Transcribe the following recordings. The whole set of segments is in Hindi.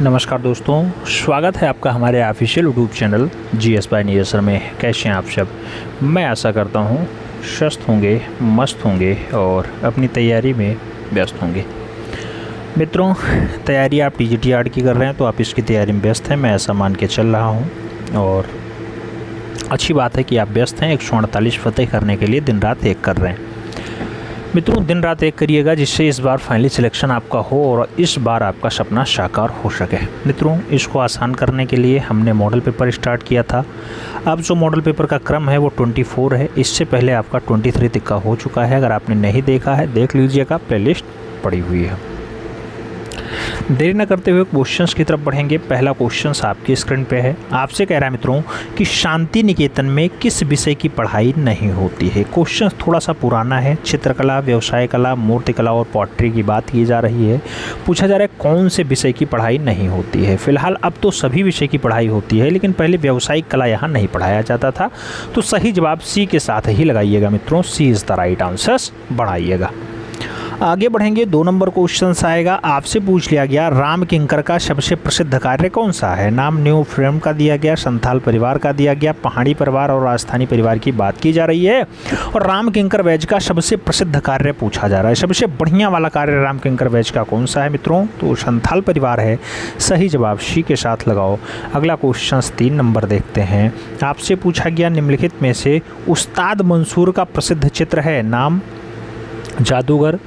नमस्कार दोस्तों, स्वागत है आपका हमारे official YouTube channel GS bye Neeraj sir में। कैसे हैं आप सब? मैं आशा करता हूं स्वस्थ होंगे, मस्त होंगे और अपनी तैयारी में व्यस्त होंगे। मित्रों, तैयारी आप टीजीटी की कर रहे हैं तो आप इसकी तैयारी में व्यस्त हैं, मैं ऐसा मान के चल रहा हूं। और अच्छी बात है कि आप व्यस्त हैं। 148 फतेह करने के लिए दिन रात एक कर रहे हैं। मित्रों, दिन रात एक करिएगा जिससे इस बार फाइनली सिलेक्शन आपका हो और इस बार आपका सपना साकार हो सके। मित्रों, इसको आसान करने के लिए हमने मॉडल पेपर स्टार्ट किया था। अब जो मॉडल पेपर का क्रम है वो 24 है। इससे पहले आपका 23 तक का हो चुका है। अगर आपने नहीं देखा है देख लीजिएगा, प्लेलिस्ट पड़ी हुई है। देरी न करते हुए क्वेश्चंस की तरफ बढ़ेंगे। पहला क्वेश्चंस आपकी स्क्रीन पे है। आपसे कह रहा है मित्रों कि शांति निकेतन में किस विषय की पढ़ाई नहीं होती है। क्वेश्चन थोड़ा सा पुराना है। चित्रकला, व्यवसाय कला, मूर्तिकला और पॉटरी की बात की जा रही है। पूछा जा रहा है कौन से विषय की पढ़ाई नहीं होती है। फिलहाल अब तो सभी विषय की पढ़ाई होती है, लेकिन पहले व्यावसायिक कला यहाँ नहीं पढ़ाया जाता था। तो सही जवाब सी के साथ ही लगाइएगा मित्रों। सी इज़ द राइट आंसर बढ़ाइएगा। आगे बढ़ेंगे। 2 नंबर क्वेश्चन आएगा। आपसे पूछ लिया गया राम किंकर का सबसे प्रसिद्ध कार्य कौन सा है। नाम न्यू फ्रेम का दिया गया, संथाल परिवार का दिया गया, पहाड़ी परिवार और राजस्थानी परिवार की बात की जा रही है। और राम किंकर वैज का सबसे प्रसिद्ध कार्य पूछा जा रहा है। सबसे बढ़िया वाला कार्य राम किंकर वैज का कौन सा है मित्रों? तो संथाल परिवार है। सही जवाब सी के साथ लगाओ। अगला क्वेश्चन 3 नंबर देखते हैं। आपसे पूछा गया निम्नलिखित में से उस्ताद मंसूर का प्रसिद्ध चित्र है। नाम जादूगर,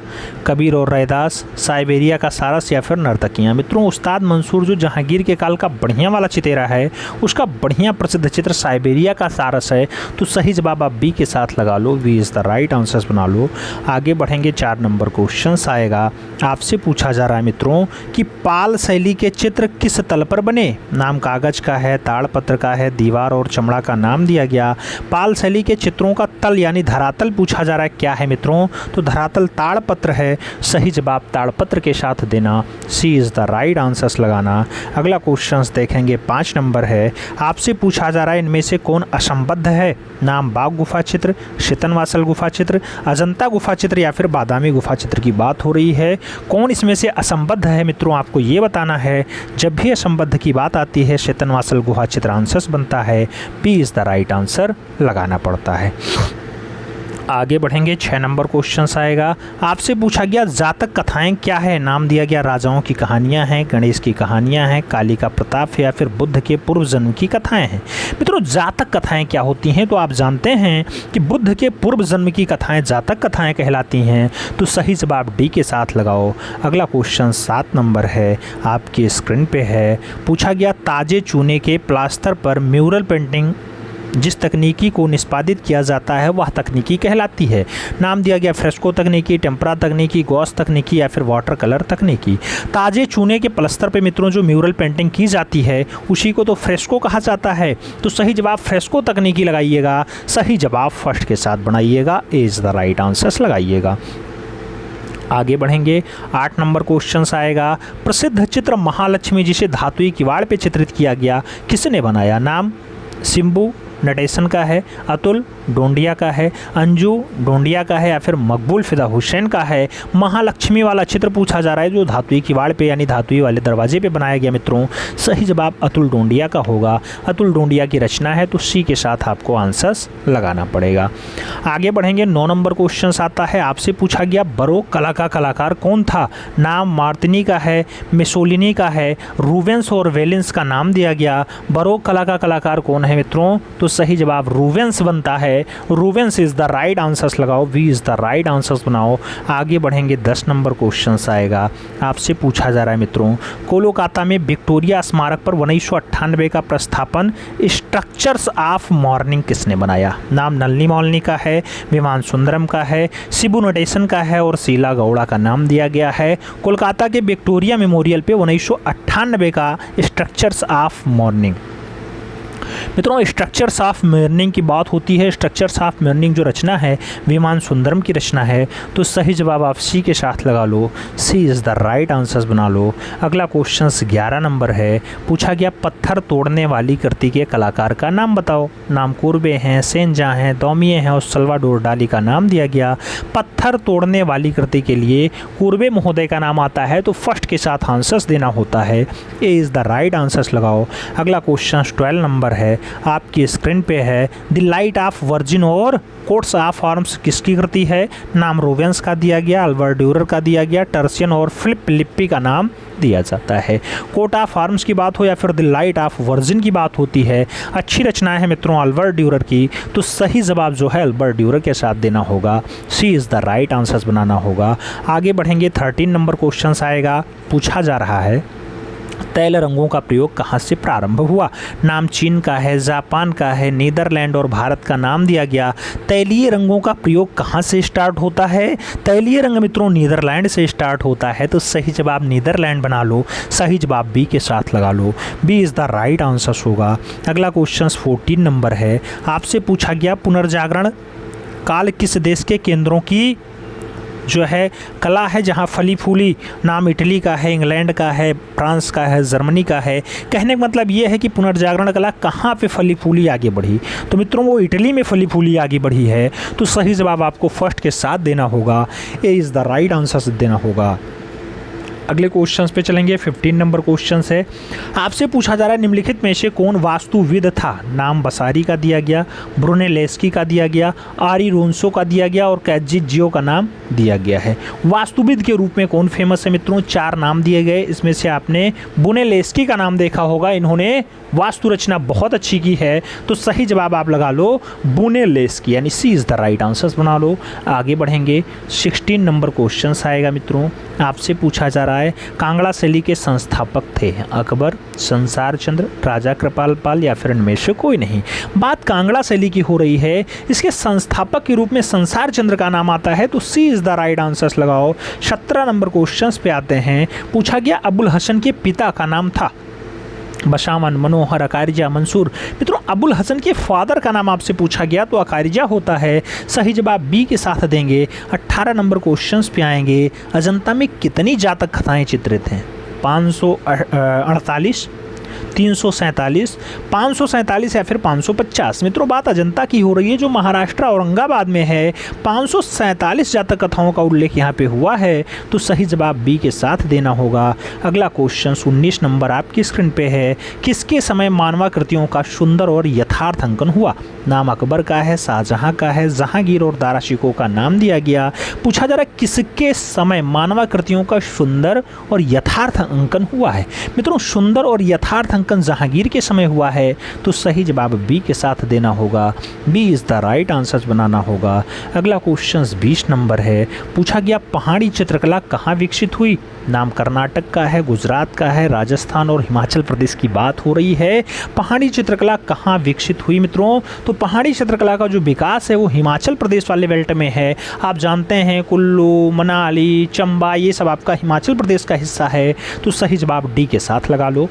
कबीर और रैदास, साइबेरिया का सारस या फिर नर्तकियाँ। मित्रों, उस्ताद मंसूर जो जहांगीर के काल का बढ़िया वाला चितेरा है, उसका बढ़िया प्रसिद्ध चित्र साइबेरिया का सारस है। तो सही जवाब आप बी के साथ लगा लो। B is the right answer बना लो। आगे बढ़ेंगे। 4 नंबर क्वेश्चन आएगा। आपसे पूछा जा रहा है मित्रों कि पाल शैली के चित्र किस तल पर बने। नाम कागज का है, ताड़पत्र का है, दीवार और चमड़ा का नाम दिया गया। पाल शैली के चित्रों का तल यानी धरातल पूछा जा रहा है क्या है मित्रों? तो धरातल ताड़पत्र है। सही जवाब ताड़पत्र के साथ देना। सी इज़ द राइट आंसर्स लगाना। अगला क्वेश्चन देखेंगे। 5 नंबर है। आपसे पूछा जा रहा है इनमें से कौन असंबद्ध है। नाम बाग गुफा चित्र, शीतनवासल गुफा चित्र, अजंता गुफा चित्र या फिर बादामी गुफा चित्र की बात हो रही है। कौन इसमें से असंबद्ध है मित्रों? आपको ये बताना है। जब भी असंबद्ध की बात आती है शीतनवासल गुफा चित्र आंसर्स बनता है। P is the right answer लगाना पड़ता है। आगे बढ़ेंगे। 6 नंबर क्वेश्चन आएगा। आपसे पूछा गया जातक कथाएं क्या है। नाम दिया गया राजाओं की कहानियां हैं, गणेश की कहानियां हैं, काली का प्रताप या फिर बुद्ध के पूर्व जन्म की कथाएं हैं। मित्रों, जातक कथाएं क्या होती हैं? तो आप जानते हैं कि बुद्ध के पूर्व जन्म की कथाएं जातक कथाएं कहलाती हैं। तो सही जवाब डी के साथ लगाओ। अगला क्वेश्चन 7 नंबर है, आपकी स्क्रीन पे है। पूछा गया ताजे चूने के प्लास्टर पर म्यूरल पेंटिंग जिस तकनीकी को निष्पादित किया जाता है वह तकनीकी कहलाती है। नाम दिया गया फ्रेस्को तकनीकी, टेम्परा तकनीकी, गॉस तकनीकी या फिर वाटर कलर तकनीकी। ताजे चूने के प्लास्टर पे मित्रों जो म्यूरल पेंटिंग की जाती है उसी को तो फ्रेस्को कहा जाता है। तो सही जवाब फ्रेस्को तकनीकी लगाइएगा। सही जवाब फर्स्ट के साथ बनाइएगा। ए इज़ द राइट आंसर लगाइएगा। आगे बढ़ेंगे। 8 नंबर क्वेश्चन आएगा। प्रसिद्ध चित्र महालक्ष्मी जिसे धातुई किवाड़ पे चित्रित किया गया किसने बनाया। नाम सिंबू नटेशन का है, अतुल डोंडिया का है, अंजू डोंडिया का है या फिर मकबूल फिदा हुसैन का है। महालक्ष्मी वाला चित्र पूछा जा रहा है जो धातुई किवाड़ पे यानी धातुई वाले दरवाजे पे बनाया गया मित्रों। सही जवाब अतुल डोंडिया का होगा। अतुल डोंडिया की रचना है तो सी के साथ आपको आंसर्स लगाना पड़ेगा। आगे बढ़ेंगे। 9 नंबर क्वेश्चन आता है। आपसे पूछा गया बरोक कला का कलाकार कौन था। नाम मार्तिनी का है, मिसोलिनी का है, रूवेंस और वेलेंस का नाम दिया गया। बरोक कला का कलाकार कौन है मित्रों? तो सही जवाब रूवेंस बनता है। Rubens is the right answers लगाओ। B is the right answers बनाओ। आगे बढ़ेंगे। 10 नंबर क्वेश्चन आएगा। आपसे पूछा जा रहा है मित्रों कोलकाता में विक्टोरिया स्मारक पर 1998 का प्रस्थापन स्ट्रक्चर्स ऑफ मॉर्निंग किसने बनाया। नाम नलिनी मौलनी का है, विमान सुंदरम का है, शिबू नटेशन का है और शीला गौड़ा का नाम दिया गया है। कोलकाता के विक्टोरिया मेमोरियल पे 1998 का स्ट्रक्चर्स ऑफ मॉर्निंग मित्रों स्ट्रक्चर्स ऑफ मीनिंग की बात होती है। स्ट्रक्चर्स ऑफ मीनिंग जो रचना है विमान सुंदरम की रचना है, तो सही जवाब आप सी के साथ लगा लो, सी इज़ द राइट आंसर्स बना लो। अगला क्वेश्चन 11 नंबर है, पूछा गया पत्थर तोड़ने वाली कृति के कलाकार का नाम बताओ। नाम कुर्बे हैं, सेंजा हैं, दौमिये हैं और सल्वाडोर डाली का नाम दिया गया। पत्थर तोड़ने वाली कृति के लिए कुर्बे महोदय का नाम आता है, तो फर्स्ट के साथ आंसर्स देना होता है, ए इज़ द राइट आंसर्स लगाओ। अगला क्वेश्चन 12 नंबर है, आपकी स्क्रीन पे है, द लाइट ऑफ वर्जिन और कोट्स ऑफ आर्म्स किसकी कृति है। नाम रोवेंस का दिया गया, अल्बर्ट ड्यूरर का दिया गया, टर्सियन और फिलिप लिप्पी का नाम दिया जाता है। कोट ऑफ आर्म्स की बात हो या फिर द लाइट ऑफ वर्जिन की बात होती है, अच्छी रचनाएं है मित्रों अल्बर्ट ड्यूरर की, तो सही जवाब जो है अल्बर्ट ड्यूरर के साथ देना होगा, सी इज़ द राइट आंसर्स बनाना होगा। आगे बढ़ेंगे 13 नंबर क्वेश्चन आएगा, पूछा जा रहा है तैल रंगों का प्रयोग कहाँ से प्रारंभ हुआ। नाम चीन का है, जापान का है, नीदरलैंड और भारत का नाम दिया गया। तैलीय रंगों का प्रयोग कहाँ से स्टार्ट होता है। तैलीय रंग मित्रों नीदरलैंड से स्टार्ट होता है, तो सही जवाब नीदरलैंड बना लो, सही जवाब बी के साथ लगा लो, B is the right answer होगा। अगला क्वेश्चन 14 नंबर है, आपसे पूछा गया पुनर्जागरण काल किस देश के केंद्रों की जो है कला है जहाँ फली फूली। नाम इटली का है, इंग्लैंड का है, फ्रांस का है, जर्मनी का है। कहने का मतलब ये है कि पुनर्जागरण कला कहाँ पे फली फूली आगे बढ़ी, तो मित्रों वो इटली में फली फूली आगे बढ़ी है, तो सही जवाब आपको फर्स्ट के साथ देना होगा, ए इज़ द राइट आंसर देना होगा। अगले क्वेश्चंस पे चलेंगे। 15 नंबर क्वेश्चन है, आपसे पूछा जा रहा है निम्नलिखित में से कौन वास्तुविद था। नाम बसारी का दिया गया, ब्रुनेलेस्की का दिया गया, आरी रोन्सो का दिया गया और कैजिजियो का नाम दिया गया है। वास्तुविद के रूप में कौन फेमस है मित्रों, 4 नाम दिए गए, इसमें से आपने ब्रुनेलेस्की का नाम देखा होगा, इन्होंने वास्तु रचना बहुत अच्छी की है, तो सही जवाब आप लगा लो ब्रुनेलेस्की, यानी सी इज़ द राइट आंसर्स बना लो। आगे बढ़ेंगे 16 नंबर क्वेश्चन आएगा मित्रों, आपसे पूछा जा रहा है कांगड़ा शैली के संस्थापक थे अकबर, संसार चंद्र, राजा कृपाल पाल या फिर इनमें से कोई नहीं। बात कांगड़ा शैली की हो रही है, इसके संस्थापक के रूप में संसार चंद्र का नाम आता है, तो सी इज़ द राइट आंसर्स लगाओ। 17 नंबर क्वेश्चन पे आते हैं, पूछा गया अबुल हसन के पिता का नाम था। बशामन, मनोहर, अकारिजा, मंसूर। मित्रों अबुल हसन के फादर का नाम आपसे पूछा गया तो अकारिजा होता है, सही जवाब बी के साथ देंगे। 18 नंबर क्वेश्चंस पे आएंगे, अजंता में कितनी जातक कथाएं चित्रित हैं। 548, 347, 547 या फिर 550। मित्रों बात अजंता की हो रही है जो महाराष्ट्र औरंगाबाद में है। 547 जातक कथाओं का उल्लेख यहाँ पे हुआ है, तो सही जवाब बी के साथ देना होगा। अगला क्वेश्चन 19 नंबर आपकी स्क्रीन पे है, किसके समय मानवाकृतियों का सुंदर और यथार्थ अंकन हुआ। नाम अकबर का है, शाहजहां का है, जहांगीर और दारा शिकोह का नाम दिया गया। पूछा जा रहा है किसके समय मानवाकृतियों का सुंदर और यथार्थ अंकन हुआ है। मित्रों सुंदर और यथार्थ अंकन जहांगीर के समय हुआ है, तो सही जवाब बी के साथ देना होगा, B is the right answer बनाना होगा। अगला क्वेश्चन 20 नंबर है, पूछा गया पहाड़ी चित्रकला कहाँ विकसित हुई। नाम कर्नाटक का है, गुजरात का है, राजस्थान और हिमाचल प्रदेश की बात हो रही है। पहाड़ी चित्रकला कहाँ विकसित हुई मित्रों, तो पहाड़ी चित्रकला का जो विकास है वो हिमाचल प्रदेश वाले बेल्ट में है। आप जानते हैं कुल्लू, मनाली, चंबा ये सब आपका हिमाचल प्रदेश का हिस्सा है, तो सही जवाब डी के साथ लगा लो,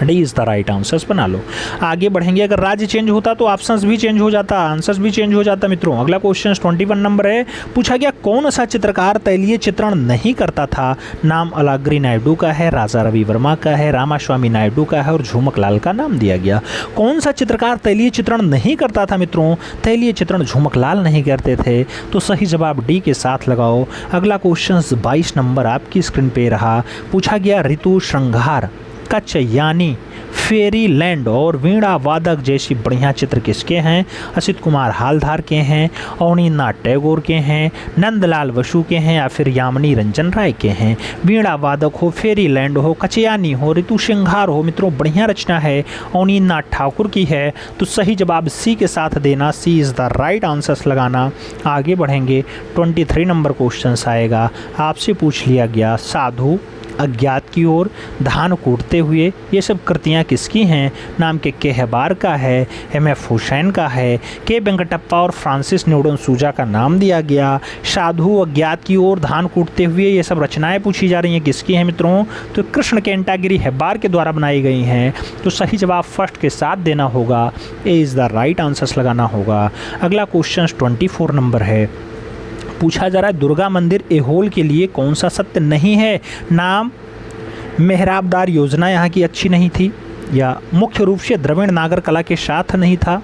D is the right answers बना लो। आगे बढ़ेंगे, अगर राज्य चेंज होता तो ऑप्शंस भी चेंज हो जाता, आंसर्स भी चेंज हो जाता मित्रों। अगला क्वेश्चन 21 नंबर है, पूछा गया कौन सा चित्रकार तैलीय चित्रण नहीं करता था। नाम अलाग्री नायडू का है, राजा रवि वर्मा का है, रामास्वामी नायडू का है और झुमक लाल का नाम दिया गया। कौन सा चित्रकार तैलीय चित्रण नहीं करता था मित्रों, तैलीय चित्रण झुमक लाल नहीं करते थे, तो सही जवाब डी के साथ लगाओ। अगला क्वेश्चन 22 नंबर आपकी स्क्रीन पे रहा, पूछा गया ऋतु श्रृंगार, कच्छ यानी फेरी लैंड और वीणा वादक जैसी बढ़िया चित्र किसके हैं। असित कुमार हालधार के हैं, अवनीनाथ टैगोर के हैं, नंदलाल वसु के हैं या फिर यामिनी रंजन राय के हैं। वीणा वादक हो, फेरी लैंड हो, कचयानी हो, ऋतु श्रृंगार हो, मित्रों बढ़िया रचना है, अवनीनाथ ठाकुर की है, तो सही जवाब सी के साथ देना, सी इज़ द राइट आंसर्स लगाना। आगे बढ़ेंगे 23 नंबर क्वेश्चन आएगा, आपसे पूछ लिया गया साधु अज्ञात की ओर, धान कूटते हुए, ये सब कृतियाँ किसकी हैं? नाम के केहबार का है, एम.एफ. हुसैन का है, के वेंकटप्पा और फ्रांसिस न्यूटन सूजा का नाम दिया गया। साधु, अज्ञात की ओर, धान कूटते हुए, ये सब रचनाएं पूछी जा रही हैं, किसकी हैं मित्रों? तो कृष्ण केंटागिरी हेब्बार के द्वारा बनाई गई हैं। तो सही जवाब फर्स्ट के साथ देना होगा, ए इज़ द राइट आंसर्स लगाना होगा। अगला क्वेश्चन 24 नंबर है। पूछा जा रहा है दुर्गा मंदिर एहोल के लिए कौन सा सत्य नहीं है? नाम, मेहराबदार योजना यहाँ की अच्छी नहीं थी, या मुख्य रूप से द्रविड़ नागर कला के साथ नहीं था,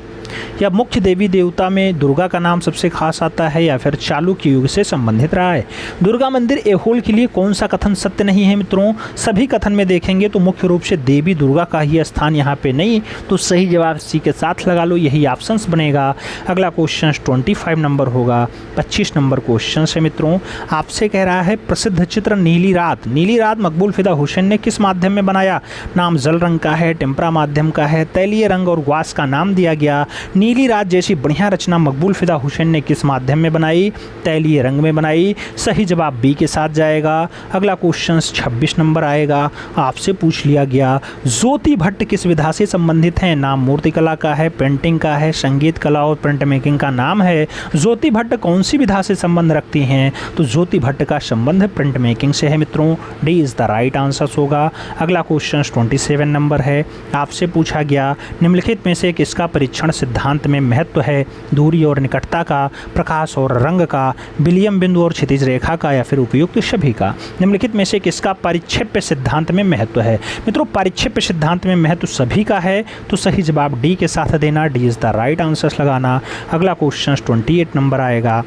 या मुख्य देवी देवता में दुर्गा का नाम सबसे खास आता है, या फिर चालुक्य युग से संबंधित रहा है। दुर्गा मंदिर एहोल के लिए कौन सा कथन सत्य नहीं है मित्रों? सभी कथन में देखेंगे तो मुख्य रूप से देवी दुर्गा का ही स्थान यहाँ पे नहीं, तो सही जवाब सी के साथ लगा लो, यही ऑप्शंस बनेगा। अगला क्वेश्चन 25 नंबर होगा। 25 नंबर क्वेश्चन है मित्रों, आपसे कह रहा है प्रसिद्ध चित्र नीली रात, नीली रात मकबूल फिदा हुसैन ने किस माध्यम में बनाया? नाम जल रंग का है, टेम्परा माध्यम का है, तैलीय रंग और ग्वास का नाम दिया गया। नीली रात जैसी बढ़िया रचना मकबूल फिदा हुसैन ने किस माध्यम में बनाई? तैलीय रंग में बनाई। सही जवाब बी के साथ जाएगा। अगला क्वेश्चन 26 नंबर आएगा। आपसे पूछ लिया गया ज्योति भट्ट किस विधा से संबंधित हैं? नाम मूर्तिकला का है, पेंटिंग का है, संगीत कला और प्रिंट मेकिंग का नाम है। ज्योति भट्ट कौन सी विधा से संबंध रखती हैं? तो ज्योति भट्ट का संबंध प्रिंट मेकिंग से है मित्रों, D is the right answer होगा। अगला क्वेश्चन 27 नंबर है। आपसे पूछा गया निम्नलिखित में से किसका परीक्षण सिद्धांत में महत्व है? दूरी और निकटता का, प्रकाश और रंग का, विलियम बिंदु और क्षितिज रेखा का, या फिर उपयुक्त सभी का। निम्नलिखित में से किसका परिक्षेप्य सिद्धांत में महत्व है? मित्रों परिक्षेप्य सिद्धांत में महत्व सभी का है, तो सही जवाब डी के साथ देना, D is the right answer लगाना। अगला क्वेश्चन 28 नंबर आएगा।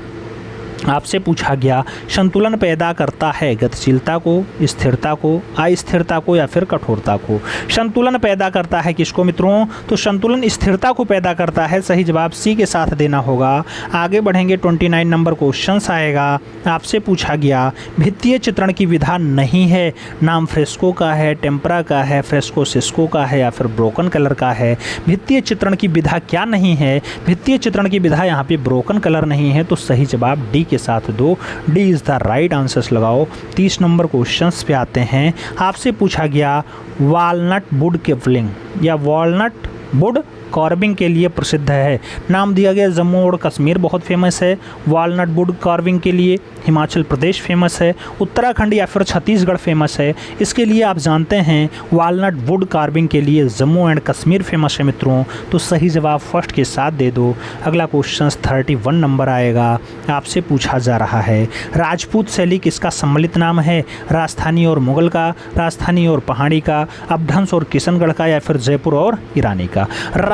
आपसे पूछा गया संतुलन पैदा करता है गतिशीलता को, स्थिरता को, अस्थिरता को, या फिर कठोरता को। संतुलन पैदा करता है किसको मित्रों? तो संतुलन स्थिरता को पैदा करता है, सही जवाब सी के साथ देना होगा। आगे बढ़ेंगे 29 नंबर क्वेश्चन आएगा। आपसे पूछा गया भित्तीय चित्रण की विधा नहीं है, नाम फ्रेस्को का है, टेम्परा का है, फ्रेस्को सिस्को का है, या फिर ब्रोकन कलर का है। भित्तीय चित्रण की विधा क्या नहीं है? भित्तीय चित्रण की विधा यहाँ पे ब्रोकन कलर नहीं है, तो सही जवाब डी के साथ दो, D is the right answers लगाओ। 30 नंबर क्वेश्चंस पे आते हैं। आपसे पूछा गया वालनट वुड केवलिंग या वॉलनट वुड कार्विंग के लिए प्रसिद्ध है। नाम दिया गया जम्मू और कश्मीर बहुत फेमस है, वालनट वुड कार्विंग के लिए हिमाचल प्रदेश फेमस है, उत्तराखंड या फिर छत्तीसगढ़ फेमस है। इसके लिए आप जानते हैं वालनट वुड कार्विंग के लिए जम्मू एंड कश्मीर फेमस है मित्रों, तो सही जवाब फर्स्ट के साथ दे दो। अगला क्वेश्चन 31 नंबर आएगा। आपसे पूछा जा रहा है राजपूत शैली किसका सम्मिलित नाम है? राजस्थानी और मुगल का, राजस्थानी और पहाड़ी का, अपभ्रंश और किशनगढ़ का, या फिर जयपुर और ईरानी का।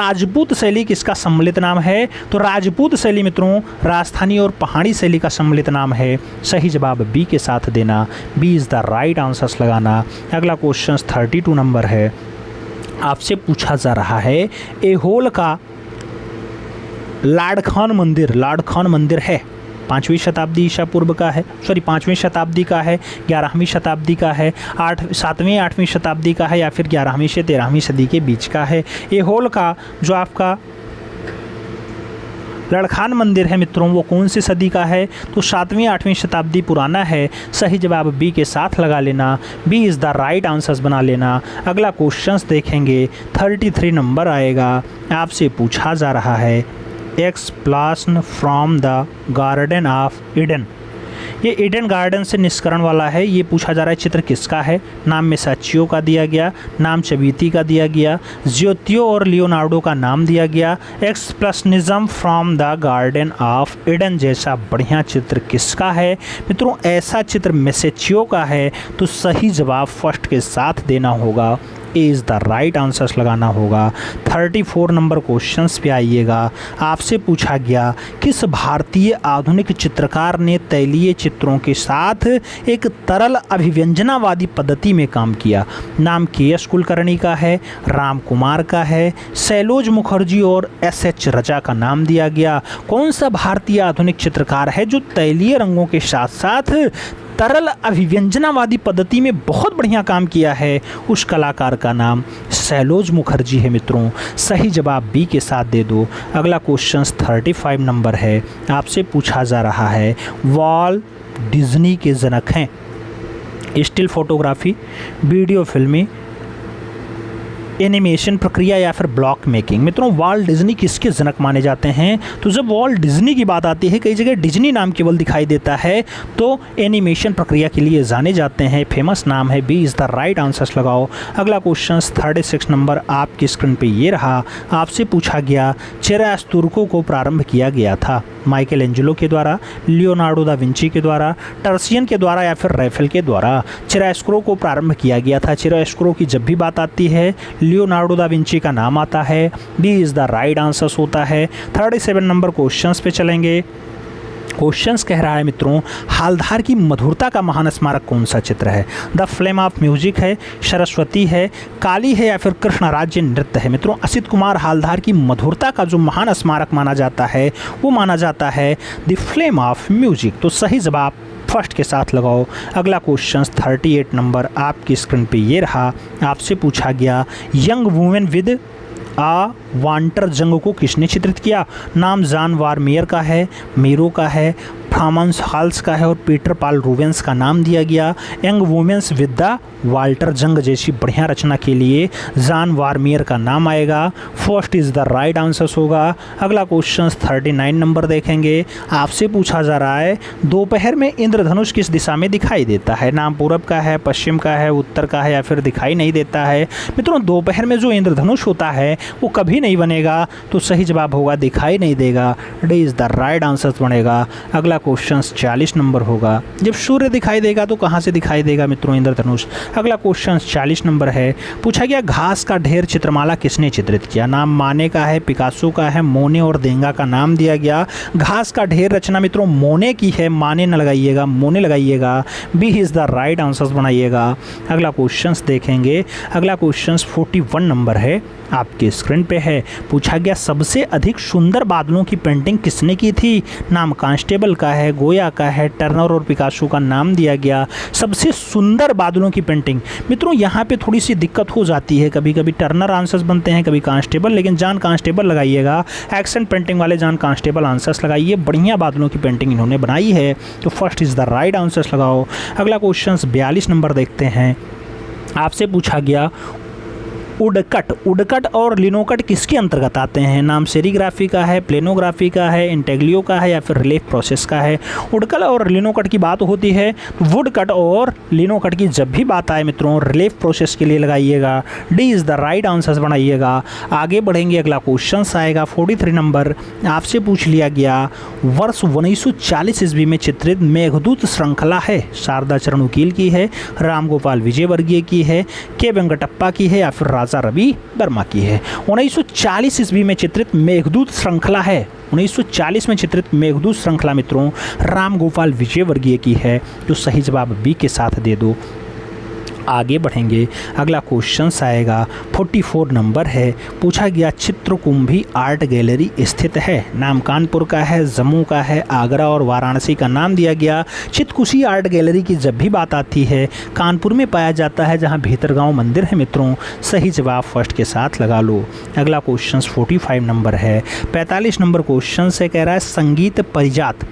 राजपूत शैली किसका सम्मिलित नाम है? तो राजपूत शैली मित्रों राजस्थानी और पहाड़ी शैली का सम्मिलित नाम है, सही जवाब बी के साथ देना, B is the right answers लगाना। अगला क्वेश्चन 32 नंबर है। आपसे पूछा जा रहा है एहोल का लाड़खान मंदिर है 5वीं शताब्दी ईसा पूर्व का है, 5वीं शताब्दी का है, 11वीं शताब्दी का है, 7वीं 8वीं शताब्दी का है, या फिर 11वीं से 13वीं सदी के बीच का है। एहोल का जो आपका लड़खान मंदिर है मित्रों वो कौन सी सदी का है? तो 7वीं 8वीं शताब्दी पुराना है, सही जवाब बी के साथ लगा लेना, B is the right answers बना लेना। अगला क्वेश्चंस देखेंगे 33 नंबर आएगा। आपसे पूछा जा रहा है expulsion from the garden of Eden, ये ईडन गार्डन से निष्करण वाला है। ये पूछा जा रहा है चित्र किसका है? नाम में साचियो का दिया गया, नाम चबीती का दिया गया, ज्योतियो और लियोनार्डो का नाम दिया गया। Expressionism from the garden of Eden जैसा बढ़िया चित्र किसका है? मित्रों ऐसा चित्र मेसेचियो का है, तो सही जवाब फर्स्ट के साथ देना होगा, ए इज़ द राइट आंसर्स लगाना होगा। 34 नंबर क्वेश्चंस पे आइएगा। आपसे पूछा गया किस भारतीय आधुनिक चित्रकार ने तैलीय चित्रों के साथ एक तरल अभिव्यंजनावादी पद्धति में काम किया? नाम के.एस. कुलकर्णी का है, राम कुमार का है, शैलोज मुखर्जी और एस.एच. रजा का नाम दिया गया। कौन सा भारतीय आधुनिक चित्रकार है जो तैलीय रंगों के साथ साथ तरल अभिव्यंजनावादी पद्धति में बहुत बढ़िया काम किया है? उस कलाकार का नाम शैलोज मुखर्जी है मित्रों, सही जवाब बी के साथ दे दो। अगला क्वेश्चन 35 नंबर है। आपसे पूछा जा रहा है वॉल्ट डिज्नी के जनक हैं स्टिल फोटोग्राफी, वीडियो फिल्मी, एनिमेशन प्रक्रिया या फिर ब्लॉक मेकिंग। मित्रों वॉल्ट डिज्नी किसके जनक माने जाते हैं? तो जब वॉल्ट डिज्नी की बात आती है, कई जगह डिज्नी नाम केवल दिखाई देता है, तो एनिमेशन प्रक्रिया के लिए जाने जाते हैं, फेमस नाम है। B is the right answers लगाओ। अगला क्वेश्चन 36 नंबर आपकी स्क्रीन पे ये रहा। आपसे पूछा गया चिरास्तुर्को को प्रारंभ किया गया था माइकल एंजेलो के द्वारा, लियोनार्डो दा विंची के द्वारा, टर्सियन के द्वारा या फिर रैफेल के द्वारा। चिरास्कुरो को प्रारंभ किया गया था। चिरास्कुरो की जब भी बात आती है लियोनार्डो दा विंची का नाम आता है। B is the right answers होता है। 37 नंबर क्वेश्चंस पे चलेंगे। क्वेश्चंस कह रहा है मित्रों, हालधार की मधुरता का महान स्मारक कौन सा चित्र है? द फ्लेम ऑफ म्यूजिक है, सरस्वती है, काली है या फिर कृष्ण राज्य नृत्य है? मित्रों असित कुमार हालधार की मधुरता का जो महान स्मारक माना जाता है वो माना जाता है द फ्लेम ऑफ म्यूजिक। तो सही जवाब फर्स्ट के साथ लगाओ। अगला क्वेश्चन 38 नंबर आपकी स्क्रीन पे ये रहा। आपसे पूछा गया young women with uh water जंग को किसने चित्रित किया? नाम जॉन वारमेयर का है, मीरो का है, फ्रांस हॉल्स का है और पीटर पॉल रूबेंस का नाम दिया गया। Young womens with the Walter Jung जैसी बढ़िया रचना के लिए जॉन वारमेयर का नाम आएगा। First is the right answers होगा। अगला क्वेश्चन 39 नंबर देखेंगे। आपसे पूछा जा रहा है दोपहर में इंद्रधनुष किस दिशा में दिखाई देता है? नाम पूरब का है, पश्चिम का है, उत्तर का है या फिर दिखाई नहीं देता है? मित्रों दोपहर में जो इंद्रधनुष होता है वो कभी नहीं बनेगा, तो सही जवाब होगा दिखाई नहीं देगा। D is the right answer बनेगा। अगला क्वेश्चन 40 नंबर होगा। जब सूर्य दिखाई देगा तो कहाँ से दिखाई देगा मित्रों इंद्रधनुष? अगला क्वेश्चन 40 नंबर है। पूछा गया घास का ढेर चित्रमाला किसने चित्रित किया? नाम माने का है, पिकासो का है, मोने और देंगा का नाम दिया गया। घास का ढेर रचना मित्रों मोने की है, माने न लगाइएगा, मोने लगाइएगा। B is the right answer बनाइएगा। अगला क्वेश्चन देखेंगे। अगला क्वेश्चन 41 नंबर है, आपके स्क्रीन पे है। पूछा गया सबसे अधिक सुंदर बादलों की पेंटिंग किसने की थी? नाम कांस्टेबल का है, गोया का है, टर्नर और पिकासो का नाम दिया गया। सबसे सुंदर बादलों की पेंटिंग मित्रों यहाँ पे थोड़ी सी दिक्कत हो जाती है, कभी कभी टर्नर आंसर्स बनते हैं, कभी कांस्टेबल, लेकिन जॉन कांस्टेबल लगाइएगा। एक्सेंट पेंटिंग वाले जॉन कांस्टेबल आंसर्स लगाइए। बढ़िया बादलों की पेंटिंग इन्होंने बनाई है, तो first is the right answers लगाओ। अगला क्वेश्चन 42 नंबर देखते हैं। आपसे पूछा गया उडकट और लिनोकट किसके अंतर्गत आते हैं? नाम सेरीग्राफी का है, प्लेनोग्राफी का है, इंटेग्लियो का है या फिर रिलीफ प्रोसेस का है? उडकट और लिनोकट की बात होती है, वुडकट और लिनोकट की जब भी बात आए मित्रों रिलीफ प्रोसेस के लिए लगाइएगा। D is the right answer बनाइएगा। आगे बढ़ेंगे। अगला क्वेश्चन आएगा 43 नंबर। आपसे पूछ लिया गया वर्ष 1940 ईस्वी में चित्रित मेघदूत श्रृंखला है, शारदा चरण वकील की है, राम गोपाल विजयवर्गीय की है, के वेंकटप्पा की है या फिर राजा रवि वर्मा की है? 1940 ईस्वी में चित्रित मेघदूत श्रृंखला है। 1940 में चित्रित मेघदूत श्रृंखला मित्रों राम गोपाल विजयवर्गीय की है, तो सही जवाब बी के साथ दे दो। आगे बढ़ेंगे। अगला क्वेश्चन आएगा 44 नंबर है। पूछा गया चित्रकुंभी आर्ट गैलरी स्थित है। नाम कानपुर का है, जम्मू का है, आगरा और वाराणसी का नाम दिया गया। चित्रकुशी आर्ट गैलरी की जब भी बात आती है कानपुर में पाया जाता है, जहां भीतरगांव मंदिर है मित्रों। सही जवाब फर्स्ट के साथ लगा लो। अगला क्वेश्चन 45 नंबर है। 45 नंबर क्वेश्चन से कह रहा है संगीत परिजात।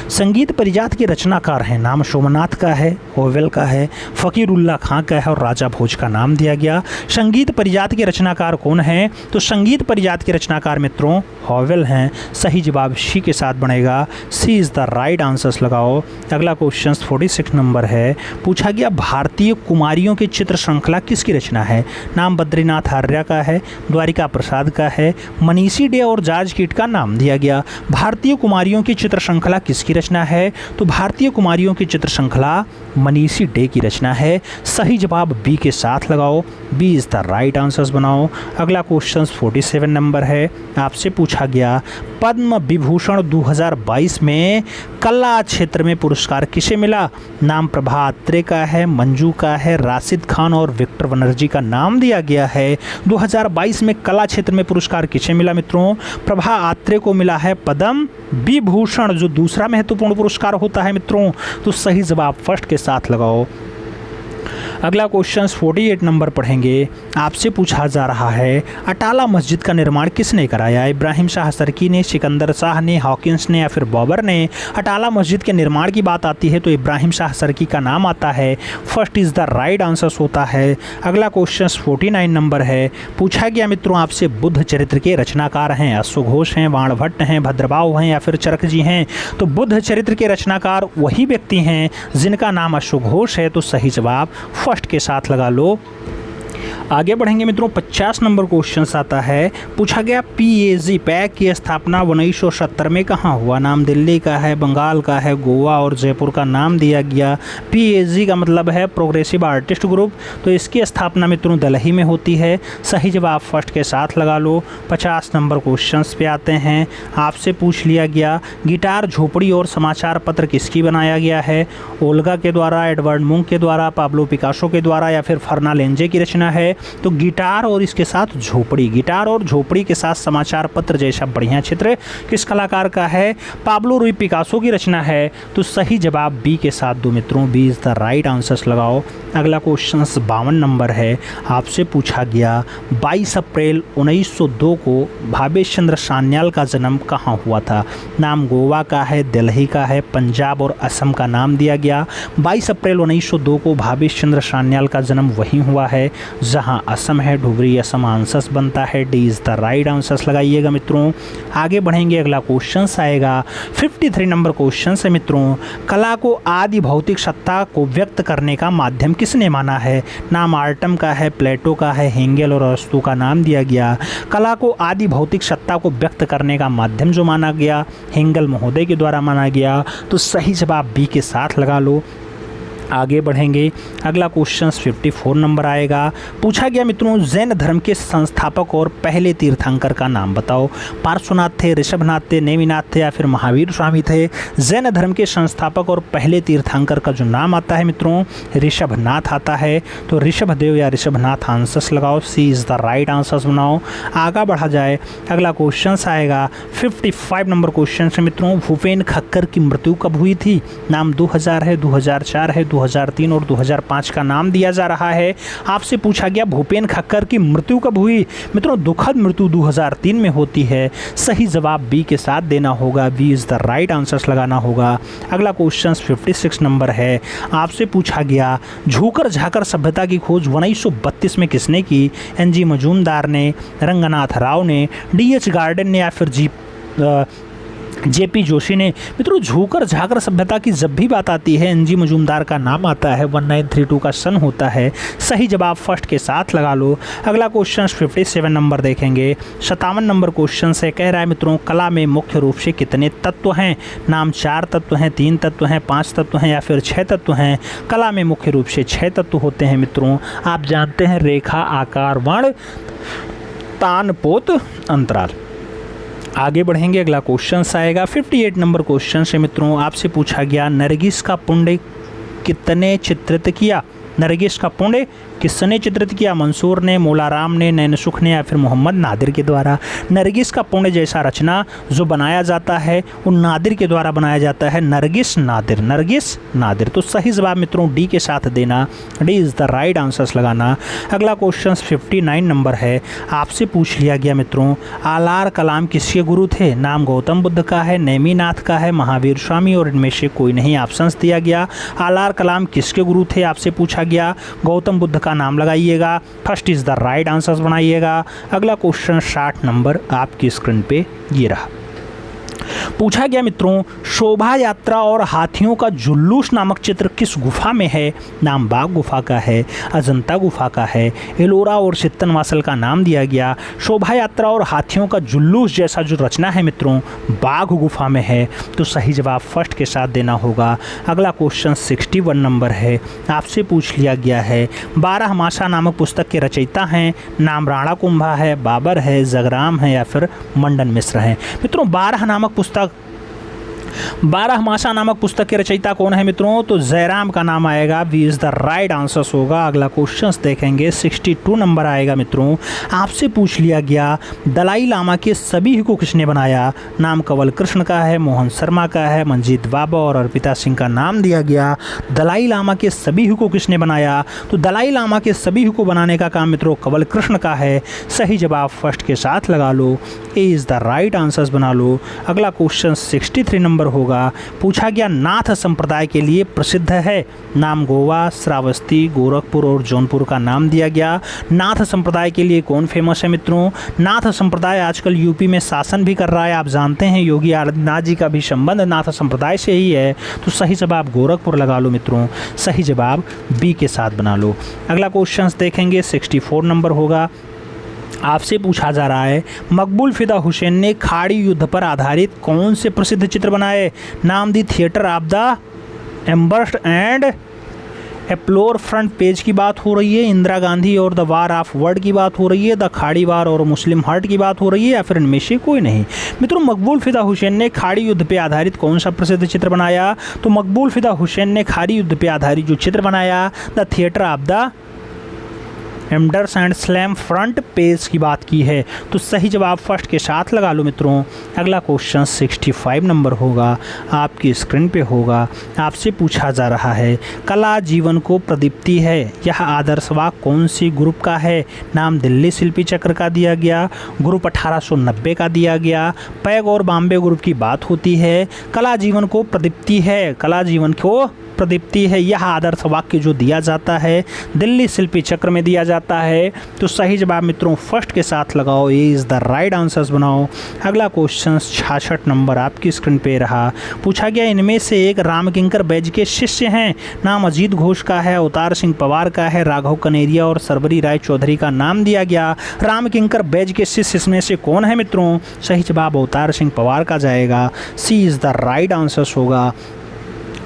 संगीत परिजात के रचनाकार हैं। नाम सोमनाथ का है, होवेल का है, फ़कीरुल्लाह खां का है और राजा भोज का नाम दिया गया। संगीत परिजात के रचनाकार कौन हैं? तो संगीत परिजात के रचनाकार मित्रों होवेल हैं। सही जवाब सी के साथ बनेगा। सी इज़ द राइट आंसर्स लगाओ। अगला क्वेश्चन 46 नंबर है। पूछा गया भारतीय कुमारियों की चित्र श्रृंखला किसकी रचना है? नाम बद्रीनाथ आर्या का है, द्वारिका प्रसाद का है, मनीषी डे और जॉर्ज कीट का नाम दिया गया। भारतीय कुमारियों की चित्र श्रृंखला किसकी रचना है? तो भारतीय कुमारियों की चित्र श्रृंखला मनीषी डे की रचना है। सही जवाब बी के साथ लगाओ। B is the right answers बनाओ। अगला क्वेश्चन 47 नंबर है। आपसे पूछा गया पद्म विभूषण 2022 में कला क्षेत्र में पुरस्कार किसे मिला? नाम प्रभा आत्रे का है, मंजू का है, राशिद खान और विक्टर बनर्जी का नाम दिया गया है। 2022 में कला क्षेत्र में पुरस्कार किसे मिला मित्रों? प्रभा आत्रे को मिला है पद्म विभूषण, जो दूसरा महत्वपूर्ण पुरस्कार होता है मित्रों। तो सही जवाब फर्स्ट के साथ लगाओ। अगला क्वेश्चन 48 नंबर पढ़ेंगे। आपसे पूछा जा रहा है अटाला मस्जिद का निर्माण किसने कराया? इब्राहिम शाह सरकी ने, सिकंदर शाह ने, हॉकिंस ने या फिर बाबर ने? अटाला मस्जिद के निर्माण की बात आती है तो इब्राहिम शाह सरकी का नाम आता है। First is the right answer होता है। अगला क्वेश्चन 49 नंबर है। पूछा गया मित्रों आपसे बुद्ध चरित्र के रचनाकार हैं, अश्वघोष हैं, बाणभट्ट हैं, भद्रबाहु हैं या फिर चरक जी हैं? तो बुद्ध चरित्र के रचनाकार वही व्यक्ति हैं जिनका नाम अश्वघोष है, तो सही जवाब फर्स्ट के साथ लगा लो। आगे बढ़ेंगे मित्रों, 50 नंबर क्वेश्चन आता है। पूछा गया पीएजी पैक की स्थापना 1970 में कहाँ हुआ? नाम दिल्ली का है, बंगाल का है, गोवा और जयपुर का नाम दिया गया। पीएजी का मतलब है प्रोग्रेसिव आर्टिस्ट ग्रुप, तो इसकी स्थापना मित्रों दिल्ली में होती है। सही जवाब फर्स्ट के साथ लगा लो। 50 नंबर क्वेश्चन पे आते हैं। आपसे पूछ लिया गया गिटार झोपड़ी और समाचार पत्र किसकी बनाया गया है? ओल्गा के द्वारा, एडवर्ड मुंक के द्वारा, पाब्लो पिकासो के द्वारा या फिर फर्नालेंजे की रचना है? तो गिटार और इसके साथ झोपड़ी, गिटार और झोपड़ी के साथ समाचार पत्र जैसा बढ़िया चित्र किस कलाकार का है? पाब्लो रुई पिकासो की रचना है। तो सही जवाब बी के साथ दो मित्रों, B is the right answers लगाओ। अगला क्वेश्चन 52 नंबर है। आपसे पूछा गया 22 अप्रैल 1902 को भावेश चंद्र सान्याल का जन्म कहाँ हुआ था? नाम गोवा का है, दिल्ली का है, पंजाब और असम का नाम दिया गया। 22 अप्रैल 1902 को भावेश चंद्र सान्याल का जन्म वहीं हुआ है जहां असम है। डुगरी असम आंसर्स बनता है। D is the right answers लगाइएगा मित्रों। आगे बढ़ेंगे, अगला क्वेश्चन आएगा 53 नंबर क्वेश्चन है मित्रों। कला को आदि भौतिक सत्ता को व्यक्त करने का माध्यम किसने माना है? नाम आर्टम का है, प्लेटो का है, हेंगेल और अरस्तू का नाम दिया गया। कला को आदि भौतिक सत्ता को व्यक्त करने का माध्यम जो माना गया हेंगेल महोदय के द्वारा माना गया। तो सही जवाब बी के साथ लगा लो। आगे बढ़ेंगे, अगला क्वेश्चन 54 नंबर आएगा। पूछा गया मित्रों जैन धर्म के संस्थापक और पहले तीर्थंकर का नाम बताओ। पार्श्वनाथ थे, ऋषभनाथ थे, नेमिनाथ थे या फिर महावीर स्वामी थे? जैन धर्म के संस्थापक और पहले तीर्थंकर का जो नाम आता है मित्रों ऋषभनाथ आता है। तो ऋषभदेव या ऋषभनाथ आंसर्स लगाओ। सी इज़ द राइट आंसर्स बनाओ। आगे बढ़ा जाए, अगला क्वेश्चन आएगा 55 नंबर क्वेश्चन से मित्रों। भूपेन खक्कर की मृत्यु कब हुई थी? नाम 2000 है, 2004 है, 2003 और 2005 का नाम दिया जा रहा है। आपसे पूछा गया भूपेन खक्कर की मृत्यु कब हुई? मित्रों दुखद मृत्यु 2003 में होती है। सही जवाब बी के साथ देना होगा। B is the right answers लगाना होगा। अगला क्वेश्चन 56 नंबर है। आपसे पूछा गया झूकर झाकर सभ्यता की खोज 1932 में किसने की? एन.जी. मजूमदार ने, रंगनाथ राव ने, डी.एच. गार्डन ने या फिर जेपी जोशी ने? मित्रों झूकर झाकर सभ्यता की जब भी बात आती है एन.जी. मजूमदार का नाम आता है। 1932 का सन होता है। सही जवाब फर्स्ट के साथ लगा लो। अगला क्वेश्चन 57 नंबर देखेंगे। 57 नंबर क्वेश्चन से कह रहा है मित्रों कला में मुख्य रूप से कितने तत्व हैं? नाम 4 तत्व हैं, 3 तत्व हैं, 5 तत्व हैं या फिर 6 तत्व हैं? कला में मुख्य रूप से 6 तत्व होते हैं मित्रों। आप जानते हैं रेखा, आकार, वर्ण, तान, पोत, अंतराल। आगे बढ़ेंगे, अगला क्वेश्चन आएगा 58 नंबर क्वेश्चन से मित्रों। आपसे पूछा गया नरगिस का पुण्य कितने चित्रित किया? नरगिस का पुण्य किसने चित्रित किया? मंसूर ने, मौलाराम ने, नैनसुख ने या फिर मोहम्मद नादिर के द्वारा? नरगिस का पुण्य जैसा रचना जो बनाया जाता है वो नादिर के द्वारा बनाया जाता है। नरगिस नादिर, नरगिस नादिर। तो सही जवाब मित्रों डी के साथ देना। D is the right answers लगाना। अगला क्वेश्चन 59 नंबर है। आपसे पूछ लिया गया मित्रों आलार कलाम किसके गुरु थे? नाम गौतम बुद्ध का है, नेमिनाथ का है, महावीर स्वामी और इनमें से कोई नहीं ऑप्शंस दिया गया। आलार कलाम किसके गुरु थे आपसे पूछा गया? गौतम बुद्ध का नाम लगाइएगा। First is the right answers बनाइएगा। अगला क्वेश्चन 60 नंबर आपकी स्क्रीन पे ये रहा। पूछा गया मित्रों शोभा यात्रा और हाथियों का जुलूस नामक चित्र किस गुफा में है? नाम बाघ गुफा का है, अजंता गुफा का है, एलोरा और सित्तनवासल का नाम दिया गया। शोभा यात्रा और हाथियों का जुलूस जैसा जो रचना है मित्रों बाघ गुफा में है। तो सही जवाब फर्स्ट के साथ देना होगा। अगला क्वेश्चन 61 नंबर है। आपसे पूछ लिया गया है 12 मासा नामक पुस्तक के रचयिता हैं। नाम राणा कुंभा है, बाबर है, जगराम है या फिर मंडन मिश्र हैं? मित्रों 12 नामक पुस्तक बारहमासा नामक पुस्तक के रचयिता कौन है मित्रों? तो जयराम का नाम आएगा। B is the right answer होगा। अगला क्वेश्चन देखेंगे 62 नंबर आएगा मित्रों। आपसे पूछ लिया गया दलाई लामा के सभी को किसने बनाया? नाम कंवल कृष्ण का है, मोहन शर्मा का है, मंजीत बाबा और अर्पिता सिंह का नाम दिया गया। दलाई लामा के सभी को किसने बनाया? तो दलाई लामा के सभी को बनाने का काम मित्रों कंवल कृष्ण का है। सही जवाब फर्स्ट के साथ लगा लो, ए इज द राइट आंसर बना लो। अगला क्वेश्चन 63 नंबर होगा। पूछा गया नाथ संप्रदाय के लिए प्रसिद्ध है। नाम गोवा, श्रावस्ती, गोरखपुर और जौनपुर का नाम दिया गया। नाथ संप्रदाय के लिए कौन फेमस है मित्रों? नाथ संप्रदाय आजकल यूपी में शासन भी कर रहा है। आप जानते हैं योगी आदित्यनाथ जी का भी संबंध नाथ संप्रदाय से ही है। तो सही जवाब गोरखपुर लगा लो मित्रों। सही जवाब बी के साथ बना लो। अगला क्वेश्चन देखेंगे 64 नंबर होगा। आपसे पूछा जा रहा है मकबूल फिदा हुसैन ने खाड़ी युद्ध पर आधारित कौन से प्रसिद्ध चित्र बनाए? नाम दी थिएटर ऑफ द एम्बर्स्ट एंड एप्लोर फ्रंट पेज की बात हो रही है, इंदिरा गांधी और द वार ऑफ वर्ड की बात हो रही है, द खाड़ी वार और मुस्लिम हार्ट की बात हो रही है, या फिर इनमें से कोई नहीं। मित्रों मकबूल फिदा हुसैन ने खाड़ी युद्ध पे आधारित कौन सा प्रसिद्ध चित्र बनाया? तो मकबूल फिदा हुसैन ने खाड़ी युद्ध पे आधारित जो चित्र बनाया the theatre of the एम्बर्स and slam front page की बात की है। तो सही जवाब फर्स्ट के साथ लगा लो मित्रों। अगला क्वेश्चन 65 नंबर होगा, आपकी स्क्रीन पे होगा। आपसे पूछा जा रहा है कला जीवन को प्रदीप्ति है, यह आदर्श वाक्य कौन सी ग्रुप का है? नाम दिल्ली शिल्पी चक्र का दिया गया, ग्रुप 1890 का दिया गया, पैग और बॉम्बे ग्रुप की बात होती है। कला जीवन को प्रदीप्ति है, कला जीवन को प्रदीप्ति है, यह आदर्श वाक्य जो दिया जाता है दिल्ली शिल्पी चक्र में दिया जाता है। तो सही जवाब मित्रों फर्स्ट के साथ लगाओ, ये इज द राइट आंसर्स बनाओ। अगला क्वेश्चन 66 नंबर आपकी स्क्रीन पे रहा। पूछा गया इनमें से एक रामकिंकर बैज के शिष्य हैं। नाम अजीत घोष का है, अवतार सिंह पवार का है, राघव कनेरिया और सरबरी राय चौधरी का नाम दिया गया। रामकिंकर बैज के शिष्य इसमें से कौन है मित्रों? सही जवाब अवतार सिंह पवार का जाएगा। सी इज द राइट आंसर्स होगा।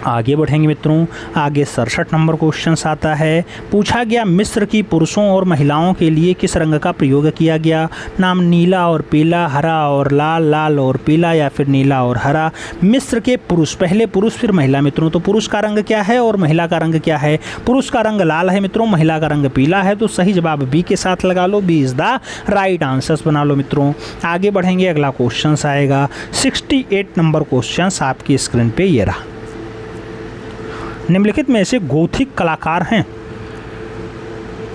आगे बढ़ेंगे मित्रों। आगे 67 नंबर क्वेश्चन आता है। पूछा गया मिस्र की पुरुषों और महिलाओं के लिए किस रंग का प्रयोग किया गया? नाम नीला और पीला, हरा और लाल, लाल और पीला, या फिर नीला और हरा। मिस्र के पुरुष, पहले पुरुष फिर महिला मित्रों। तो पुरुष का रंग क्या है और महिला का रंग क्या है? पुरुष का रंग लाल है मित्रों, महिला का रंग पीला है। तो सही जवाब बी के साथ लगा लो, B is the right answers बना लो मित्रों। आगे बढ़ेंगे, अगला क्वेश्चन आएगा 68 नंबर क्वेश्चन आपकी स्क्रीन पे ये रहा। निम्नलिखित में से गोथिक कलाकार हैं।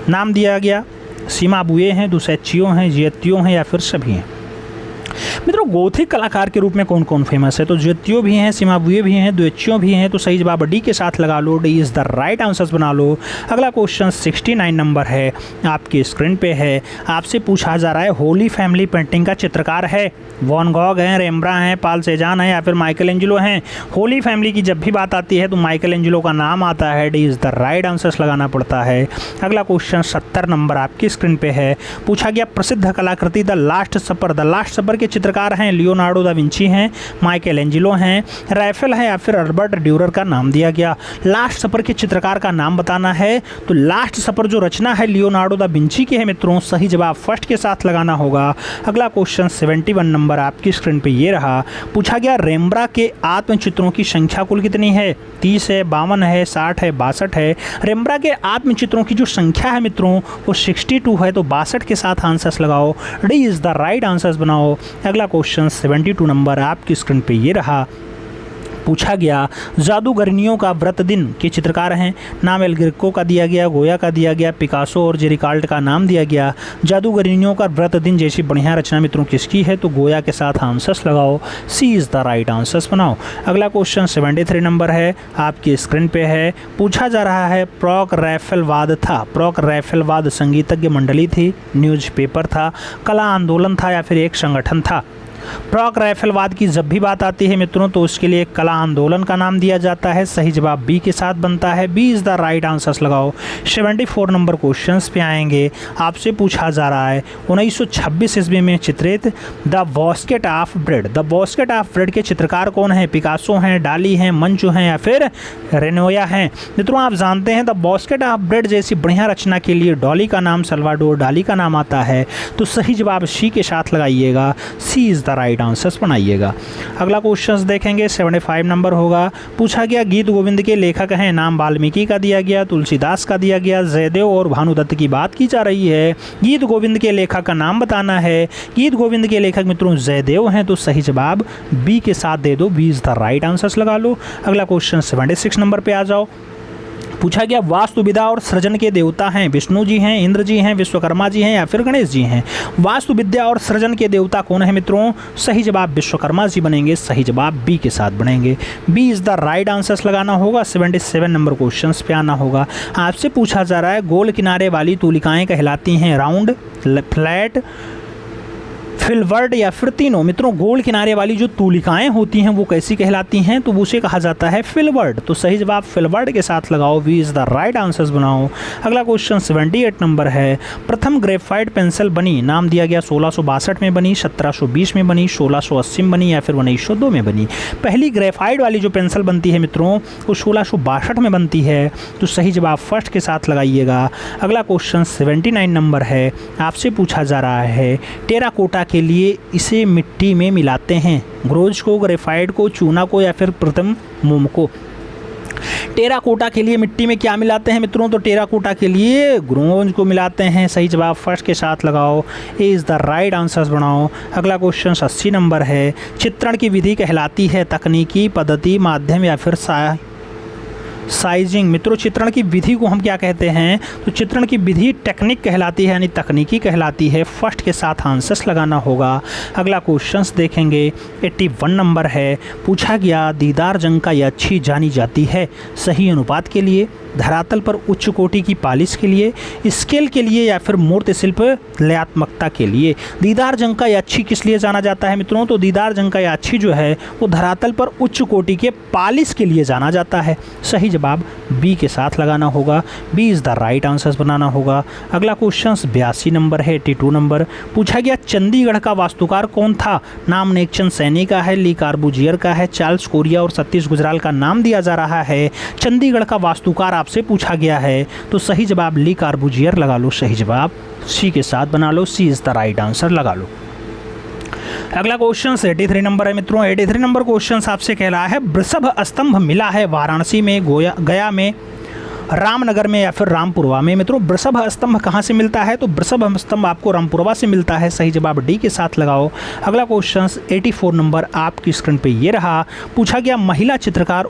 नाम दिया गया, सीमा बुए हैं, दुसैचियो हैं, जियतियो हैं, या फिर सभी हैं। मित्रों गोथिक कलाकार के रूप में कौन कौन फेमस है? तो जियतियो भी हैं, सीमा बुए भी हैं, दुएचियो भी हैं। तो सही जवाब डी के साथ लगा लो, D is the right answers बना लो। अगला क्वेश्चन 69 नंबर है, आपकी स्क्रीन पे है। आपसे पूछा जा रहा है होली फैमिली पेंटिंग का चित्रकार है। वॉन गॉग हैं, रेम्ब्रा हैं, पाल सेजान हैं, या फिर माइकल एंजेलो हैं। होली फैमिली की जब भी बात आती है तो माइकल एंजेलो का नाम आता है। D is the right answers लगाना पड़ता है। अगला क्वेश्चन 70 नंबर आपकी स्क्रीन पे है। पूछा गया प्रसिद्ध कलाकृति the last supper. The last supper के चित्रकार हैं लियोनार्डो दा विंची हैं, माइकल एंजेलो हैं, राइफल है, या फिर अल्बर्ट ड्यूरर का नाम दिया गया। लास्ट सपर के चित्रकार का नाम बताना है। तो लास्ट सपर जो रचना है लियोनार्डो दा विंची की है मित्रों। सही जवाब फर्स्ट के साथ लगाना होगा। अगला क्वेश्चन 71 नंबर आपकी स्क्रीन पे ये रहा। पूछा गया रेम्ब्रा के आत्मचित्रों की संख्या कुल कितनी है? 30 है, 52 है, 60 है, 62 है। रेम्ब्रा के आत्मचित्रों की जो संख्या है मित्रों वो 62 है। तो 62 के साथ आंसर्स लगाओ, D is the right answers बनाओ। अगला क्वेश्चन 72 नंबर आपकी स्क्रीन पे ये रहा। पूछा गया जादूगरनियों का व्रत दिन के चित्रकार हैं। नाम एल ग्रेको का दिया गया, गोया का दिया गया, पिकासो और जेरिकाल्ट का नाम दिया गया। जादूगरनियों का व्रत दिन जैसी बढ़िया रचना मित्रों किसकी है? तो गोया के साथ आंसर्स लगाओ, सी इज़ द राइट आंसर्स बनाओ। अगला क्वेश्चन 73 नंबर है, आपकी स्क्रीन पे है। पूछा जा रहा है प्रॉक रैफलवाद था। प्रॉक रैफलवाद संगीतज्ञ मंडली थी, न्यूज़पेपर था, कला आंदोलन था, या फिर एक संगठन था? प्रॉक राइफलवाद की जब भी बात आती है मित्रों तो उसके लिए कला आंदोलन का नाम दिया जाता है। सही जवाब बी के साथ बनता है, B is the right answers लगाओ। 74 नंबर क्वेश्चंस पे आएंगे। आपसे पूछा जा रहा है 1926 ईस्वी में चित्रित the basket of bread. The basket of bread के चित्रकार कौन है? पिकासो हैं, डाली हैं, मंचो हैं, या फिर रेनोया हैं? मित्रों आप जानते हैं द बास्केट ऑफ ब्रेड जैसी बढ़िया रचना के लिए डॉली का नाम, सल्वाडोर डाली का नाम आता है। तो सही जवाब सी के साथ लगाइएगा, सी इज़ द राइट आंसर्स बनाइएगा। अगला क्वेश्चन देखेंगे 75 नंबर होगा। पूछा गया गीत गोविंद के लेखक हैं, नाम वाल्मीकि का दिया गया, तुलसीदास का दिया गया, जयदेव और भानुदत्त की बात की जा रही है। गीत गोविंद के लेखक का नाम बताना है। गीत गोविंद के लेखक मित्रों जयदेव हैं, तो सही जवाब बी के साथ दे दो, B is the right answers लगा लो। अगला क्वेश्चन 76 नंबर पे आ जाओ। पूछा गया वास्तुविद्या और सृजन के देवता हैं, विष्णु जी हैं, इंद्र जी हैं, विश्वकर्मा जी हैं या फिर गणेश जी हैं। वास्तुविद्या और सृजन के देवता कौन है मित्रों? सही जवाब विश्वकर्मा जी बनेंगे, सही जवाब बी के साथ बनेंगे, B is the right answers लगाना होगा। 77 नंबर क्वेश्चन पे आना होगा। आपसे पूछा जा रहा है गोल किनारे वाली तूलिकाएँ कहलाती हैं राउंड, फ्लैट, फिलवर्ड या फिर तीनों। मित्रों गोल किनारे वाली जो तूलिकाएं होती हैं वो कैसी कहलाती हैं? तो उसे कहा जाता है फिलवर्ड, तो सही जवाब फिलवर्ड के साथ लगाओ, B is the right answers बनाओ। अगला क्वेश्चन 78 नंबर है। प्रथम ग्रेफाइट पेंसिल बनी, नाम दिया गया 1662 में बनी, 1720 में बनी, 1680 में बनी या फिर 1902 में बनी। पहली ग्रेफाइट वाली जो पेंसिल बनती है मित्रों वो 1662 में बनती है, तो सही जवाब फर्स्ट के साथ लगाइएगा। अगला क्वेश्चन 79 नंबर है। आपसे पूछा जा रहा है टेराकोटा के लिए इसे मिट्टी में मिलाते हैं, ब्रोंज को, ग्रेफाइट को, चूना को या फिर प्रथम मोम को। टेराकोटा के लिए मिट्टी में क्या मिलाते हैं मित्रों? तो टेराकोटा के लिए ब्रोंज को मिलाते हैं, सही जवाब फर्स्ट के साथ लगाओ, ए इज़ द राइट आंसर्स बनाओ। अगला क्वेश्चन 80 नंबर है। चित्रण की विधि कहलाती है तकनीकी, पद्धति, माध्यम या फिर साइजिंग। मित्रों चित्रण की विधि को हम क्या कहते हैं? तो चित्रण की विधि टेक्निक कहलाती है, यानी तकनीकी कहलाती है, फर्स्ट के साथ आंसर्स लगाना होगा। अगला क्वेश्चंस देखेंगे 81 नंबर है। पूछा गया दीदार जंग का यह अच्छी जानी जाती है सही अनुपात के लिए, धरातल पर उच्च कोटि की पालिश के लिए, स्केल के लिए या फिर मूर्ति शिल्प लयात्मकता के लिए। दीदार जंग का याच्छी किस लिए जाना जाता है मित्रों? तो दीदार जंग का याच्छी जो है वो धरातल पर उच्च कोटि के पालिश के लिए जाना जाता है, सही जवाब बी के साथ लगाना होगा, B is the right answers बनाना होगा। अगला क्वेश्चन 82 नंबर है, 82 नंबर। पूछा गया चंडीगढ़ का वास्तुकार कौन था? नाम नेकचंद सैनी का है, ली कार्बूजियर का है, चार्ल्स कोरिया और सतीश गुजराल का नाम दिया जा रहा है। चंडीगढ़ का वास्तुकार आपसे पूछा गया है, तो सही जवाब ली कार्बूजियर लगा लो, सही जवाब सी के साथ बना लो, सी इज़ द राइट आंसर लगा लो। अगला क्वेश्चन 83 नंबर है मित्रों। 83 नंबर क्वेश्चन आपसे कह रहा है वृषभ स्तंभ मिला है वाराणसी में, गया में, रामनगर में या फिर रामपुरवा में। मित्रों वृषभ स्तंभ कहाँ से मिलता है? तो वृषभ स्तंभ आपको रामपुरवा से मिलता है, सही जवाब डी के साथ लगाओ। अगला क्वेश्चन 84 नंबर आपकी स्क्रीन पे ये रहा। पूछा गया महिला चित्रकार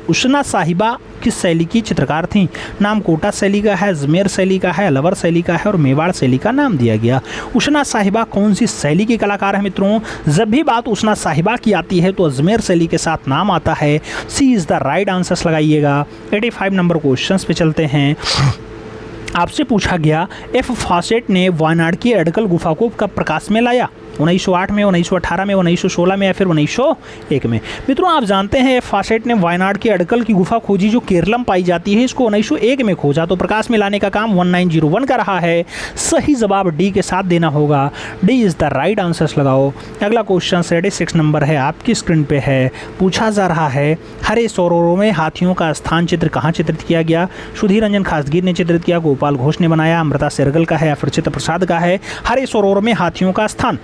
उषना साहिबा किस शैली की चित्रकार थी? नाम कोटा शैली का है, अजमेर शैली का है, अलवर शैली का है और मेवाड़ शैली का नाम दिया गया। उषना साहिबा कौन सी शैली की कलाकार है मित्रों? जब भी बात उषना साहिबा की आती है तो अजमेर शैली के साथ नाम आता है, सी इज़ द राइट आंसर्स लगाइएगा। 85 नंबर क्वेश्चन पे चलते हैं। आपसे पूछा गया एफ फॉसेट ने वायनाड की अडकल गुफा को कब प्रकाश में लाया? 1908 में, 1918 में, 1916 में या फिर 1901 में। मित्रों आप जानते हैं फॉसेट ने वायनाड की अडकल की गुफा खोजी जो केरलम पाई जाती है, इसको 1901 में खोजा, तो प्रकाश में लाने का काम 1901 का रहा है, सही जवाब डी के साथ देना होगा, D is the right answers लगाओ। अगला क्वेश्चन 86 नंबर है आपकी स्क्रीन पे है। पूछा जा रहा है हरे सरोवरों में हाथियों का स्थान चित्र कहाँ चित्रित किया गया? सुधीर रंजन खासगीर ने चित्रित किया, गोपाल घोष ने बनाया, अमृता शेरगल का है या फिर चित्र प्रसाद का है? हरे सरोवर में हाथियों का स्थान,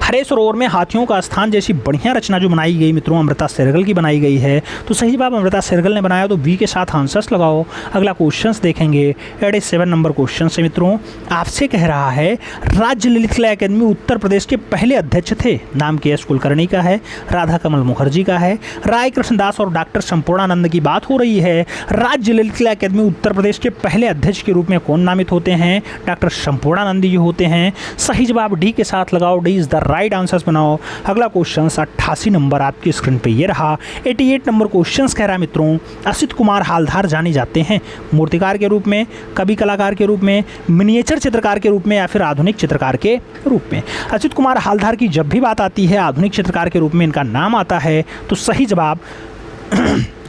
हरे सरोवर में हाथियों का स्थान जैसी बढ़िया रचना जो बनाई गई मित्रों अमृता शेरगल की बनाई गई है, तो सही जवाब अमृता शेरगल ने बनाया, तो वी के साथ आंसर्स लगाओ। अगला क्वेश्चंस देखेंगे 87 नंबर क्वेश्चन से मित्रों। आपसे कह रहा है राज्य ललित कला अकादमी उत्तर प्रदेश के पहले अध्यक्ष थे, नाम के एस कुलकर्णी का है, राधा कमल मुखर्जी का है, राय कृष्णदास और डॉक्टर संपूर्णानंद की बात हो रही है। राज्य ललित कला अकादमी उत्तर प्रदेश के पहले अध्यक्ष के रूप में कौन नामित होते हैं? डॉक्टर संपूर्णानंद जी होते हैं, सही जवाब डी के साथ लगाओ, D is the right answers बनाओ। अगला क्वेश्चन 88 नंबर आपकी स्क्रीन पे ये रहा। 88 नंबर क्वेश्चन कह रहा है मित्रों असित कुमार हालधार जाने जाते हैं मूर्तिकार के रूप में, कवि कलाकार के रूप में, मिनिएचर चित्रकार के रूप में या फिर आधुनिक चित्रकार के रूप में। असित कुमार हालधार की जब भी बात आती है आधुनिक चित्रकार के रूप में इनका नाम आता है, तो सही जवाब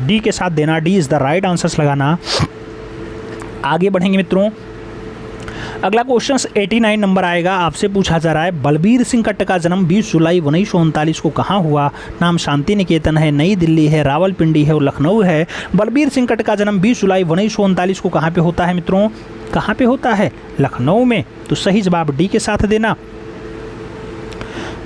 डी के साथ देना, D is the right answers लगाना। आगे बढ़ेंगे मित्रों। अगला क्वेश्चन 89 नंबर आएगा। आपसे पूछा जा रहा है बलबीर सिंह कट्ट का जन्म 20 जुलाई 1939 को कहाँ हुआ? नाम शांति निकेतन है, नई दिल्ली है, रावलपिंडी है और लखनऊ है। बलबीर सिंह कट्ट का जन्म 20 जुलाई 1939 को कहाँ पे होता है मित्रों? कहाँ पे होता है? लखनऊ में, तो सही जवाब डी के साथ देना।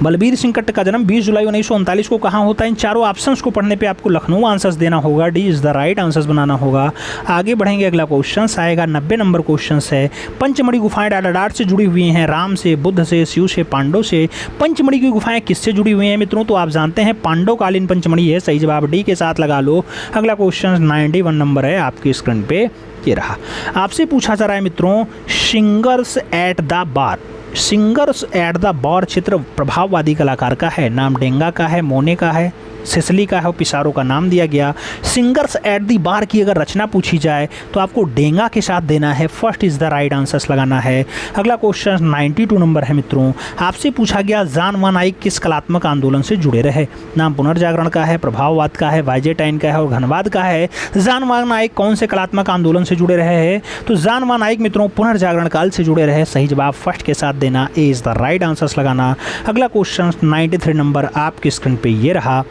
बलबीर सिंह कट्ट का जन्म 20 जुलाई 1939 को कहाँ होता है? इन चारों ऑप्शंस को पढ़ने पे आपको लखनऊ आंसर्स देना होगा, D is the right answers बनाना होगा। आगे बढ़ेंगे, अगला क्वेश्चन आएगा 90 नंबर क्वेश्चन है। पंचमढ़ी गुफाएं डाट से जुड़ी हुई हैं, राम से, बुद्ध से, शिव से, पांडव से। पंचमढ़ी की गुफाएं किससे जुड़ी हुई हैं मित्रों? तो आप जानते हैं पांडवकालीन पंचमढ़ी है, सही जवाब डी के साथ लगा लो। अगला क्वेश्चन 91 नंबर है आपकी स्क्रीन पे, ये रहा। आपसे पूछा जा रहा है मित्रों, singers at the bar. Singers at the bar चित्र प्रभाववादी कलाकार का है, नाम डेंगा का है, मोने का है, सिसली का है और पिसारो का नाम दिया गया। सिंगर्स एट दी बार की अगर रचना पूछी जाए तो आपको डेंगा के साथ देना है, first is the right answers लगाना है। अगला क्वेश्चन 92 नंबर है मित्रों। आपसे पूछा गया जान वन आइक किस कलात्मक आंदोलन से जुड़े रहे? नाम पुनर्जागरण का है, प्रभाववाद का है, वाइजेटाइन का है और घनवाद का है। जान वन आइक कौन से कलात्मक आंदोलन से जुड़े रहे हैं? तो जान वन आइक मित्रों पुनर्जागरण काल से जुड़े रहे, सही जवाब फर्स्ट के साथ देना, ए इज द राइट आंसर्स लगाना। अगला क्वेश्चन 93 नंबर आपकी स्क्रीन पे ये रहा।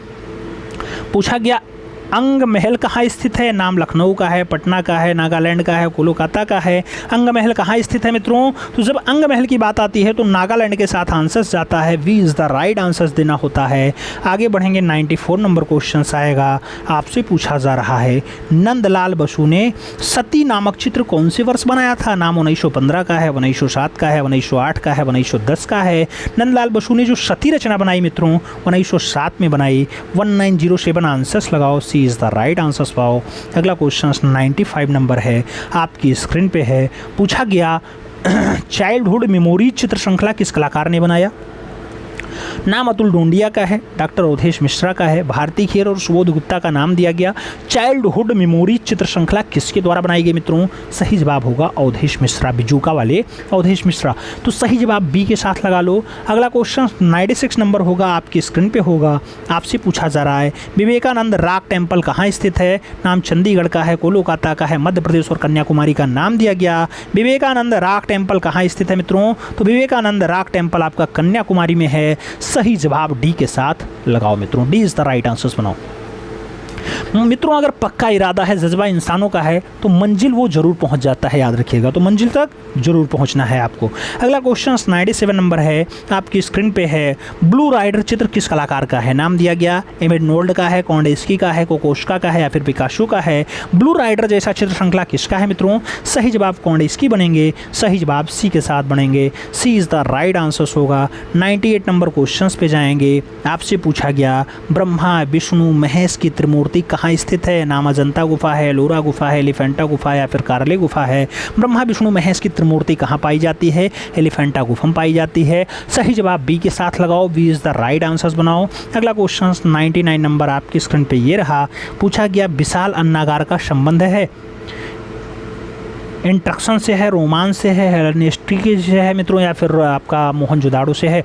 पूछा गया अंग महल कहाँ स्थित है? नाम लखनऊ का है, पटना का है, नागालैंड का है, कोलकाता का है। अंग महल कहाँ स्थित है मित्रों? तो जब अंग महल की बात आती है तो नागालैंड के साथ आंसर्स जाता है, B is the right answers देना होता है। आगे बढ़ेंगे, 94 नंबर क्वेश्चन आएगा। आपसे पूछा जा रहा है, नंदलाल बसु ने सती नामक चित्र कौन से वर्ष बनाया था? नाम 1915 का है, 1907 का है, 1908 का है, 1910 का है। नंदलाल बसु ने जो सती रचना बनाई मित्रों 1907 में बनाई। 1907 आंसर्स लगाओ, इज द राइट आंसर्स पाओ। अगला क्वेश्चन 95 नंबर है आपकी स्क्रीन पे है। पूछा गया चाइल्डहुड मेमोरीज चित्र श्रृंखला किस कलाकार ने बनाया? नाम अतुल डोंडिया का है, डॉक्टर अवधेश मिश्रा का है, भारती खेर और सुबोध गुप्ता का नाम दिया गया। चाइल्डहुड मेमोरीज चित्र श्रृंखला किसके द्वारा बनाई गई मित्रों? सही जवाब होगा अवधेश मिश्रा, बिजूका वाले अवधेश मिश्रा, तो सही जवाब बी के साथ लगा लो। अगला क्वेश्चन 96 नंबर होगा आपकी स्क्रीन पे होगा। आपसे पूछा जा रहा है, विवेकानंद रॉक टेम्पल कहाँ स्थित है? नाम चंडीगढ़ का है, कोलकाता का है, मध्य प्रदेश और कन्याकुमारी का नाम दिया गया। विवेकानंद रॉक टेम्पल कहाँ स्थित है मित्रों? तो विवेकानंद रॉक टेम्पल आपका कन्याकुमारी में है, सही जवाब डी के साथ लगाओ मित्रों, D is the right answers बनाओ। मित्रों अगर पक्का इरादा है, जज्बा इंसानों का है तो मंजिल वो जरूर पहुंच जाता है, याद रखिएगा, तो मंजिल तक जरूर पहुंचना है आपको। अगला क्वेश्चन 97 नंबर है आपकी स्क्रीन पे है। ब्लू राइडर चित्र किस कलाकार का है? नाम दिया गया, एमेडनोल्ड का है, कॉन्डेस्की का है, कोकोस्का का है या फिर पिकासो का है। ब्लू राइडर जैसा चित्र श्रृंखला किसका है मित्रों? सही जवाब कॉन्डेस्की बनेंगे, सही जवाब सी के साथ बनेंगे, सी इज द राइट आंसर्स होगा। 98 नंबर क्वेश्चन पे जाएंगे। आपसे पूछा गया ब्रह्मा विष्णु महेश की त्रिमूर्ति कहाँ स्थित है? नाम अजंता गुफा है, एलोरा गुफा है, एलिफेंटा गुफा है या फिर कारले गुफा है। ब्रह्मा विष्णु महेश की त्रिमूर्ति कहाँ पाई जाती है? एलिफेंटा गुफा में पाई जाती है, सही जवाब बी के साथ लगाओ, B is the right answers बनाओ। अगला क्वेश्चन 99 नंबर आपकी स्क्रीन पे ये रहा। पूछा गया विशाल अन्नागार का संबंध है इंट्रक्शन से है, रोमांस से है, हेलेनिस्टिक से है मित्रों या फिर आपका मोहनजोदाड़ो से है?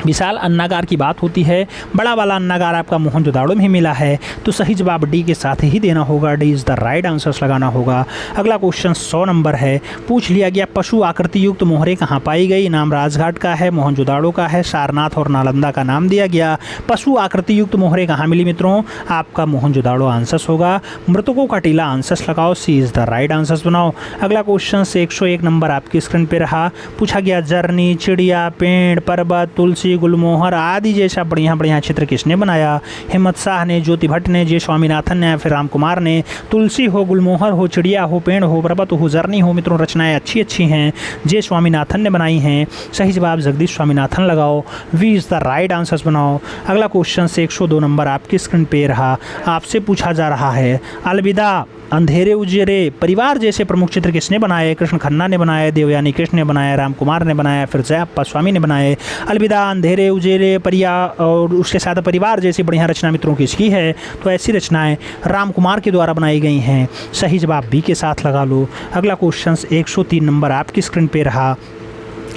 विशाल अन्नागार की बात होती है, बड़ा वाला अन्नागार आपका मोहनजोदाड़ो में मिला है, तो सही जवाब डी के साथ ही देना होगा, D is the right answers लगाना होगा। अगला क्वेश्चन 100 नंबर है। पूछ लिया गया पशु आकृति युक्त मोहरें कहाँ पाई गई? नाम राजघाट का है, मोहनजोदाड़ो का है, सारनाथ और नालंदा का नाम दिया गया। पशु आकृति युक्त मोहरें कहाँ मिली मित्रों? आपका मोहनजोदाड़ो आंसर्स होगा। मृतकों का टीला आंसर्स लगाओ, सी इज़ द राइट आंसर्स बनाओ। अगला क्वेश्चन 101 नंबर आपकी स्क्रीन पर रहा। पूछा गया जर्नी, चिड़िया, पेड़, पर्वत, तुलसी, गुलमोहर आदि जैसा बढ़िया बढ़िया चित्र किसने बनाया? हिम्मत शाह ने, ज्योति भट्ट ने, जे स्वामीनाथन ने या फिर राम कुमार ने। तुलसी हो, गुलमोहर हो, चिड़िया हो, पेड़ हो, पर्वत हो, जर्नी हो मित्रों, रचनाएं अच्छी अच्छी हैं, जे स्वामीनाथन ने बनाई हैं, सही जवाब जगदीश स्वामीनाथन लगाओ, B is the right answers बनाओ। अगला क्वेश्चन 102 नंबर आपकी स्क्रीन पे रहा। आपसे पूछा जा रहा है अलविदा, अंधेरे उजेरे, परिवार जैसे प्रमुख चित्र किसने बनाए? कृष्ण खन्ना ने बनाए, देवयानी कृष्ण ने बनाया, राम कुमार ने बनाया, फिर जयप्पा स्वामी ने बनाए। अलविदा, अंधेरे उजेरे, परिया और उसके साथ परिवार जैसी बढ़िया रचना मित्रों किसकी है? तो ऐसी रचनाएं राम कुमार के द्वारा बनाई गई हैं, सही जवाब बी के साथ लगा लो। अगला क्वेश्चन 103 नंबर आपकी स्क्रीन पे रहा।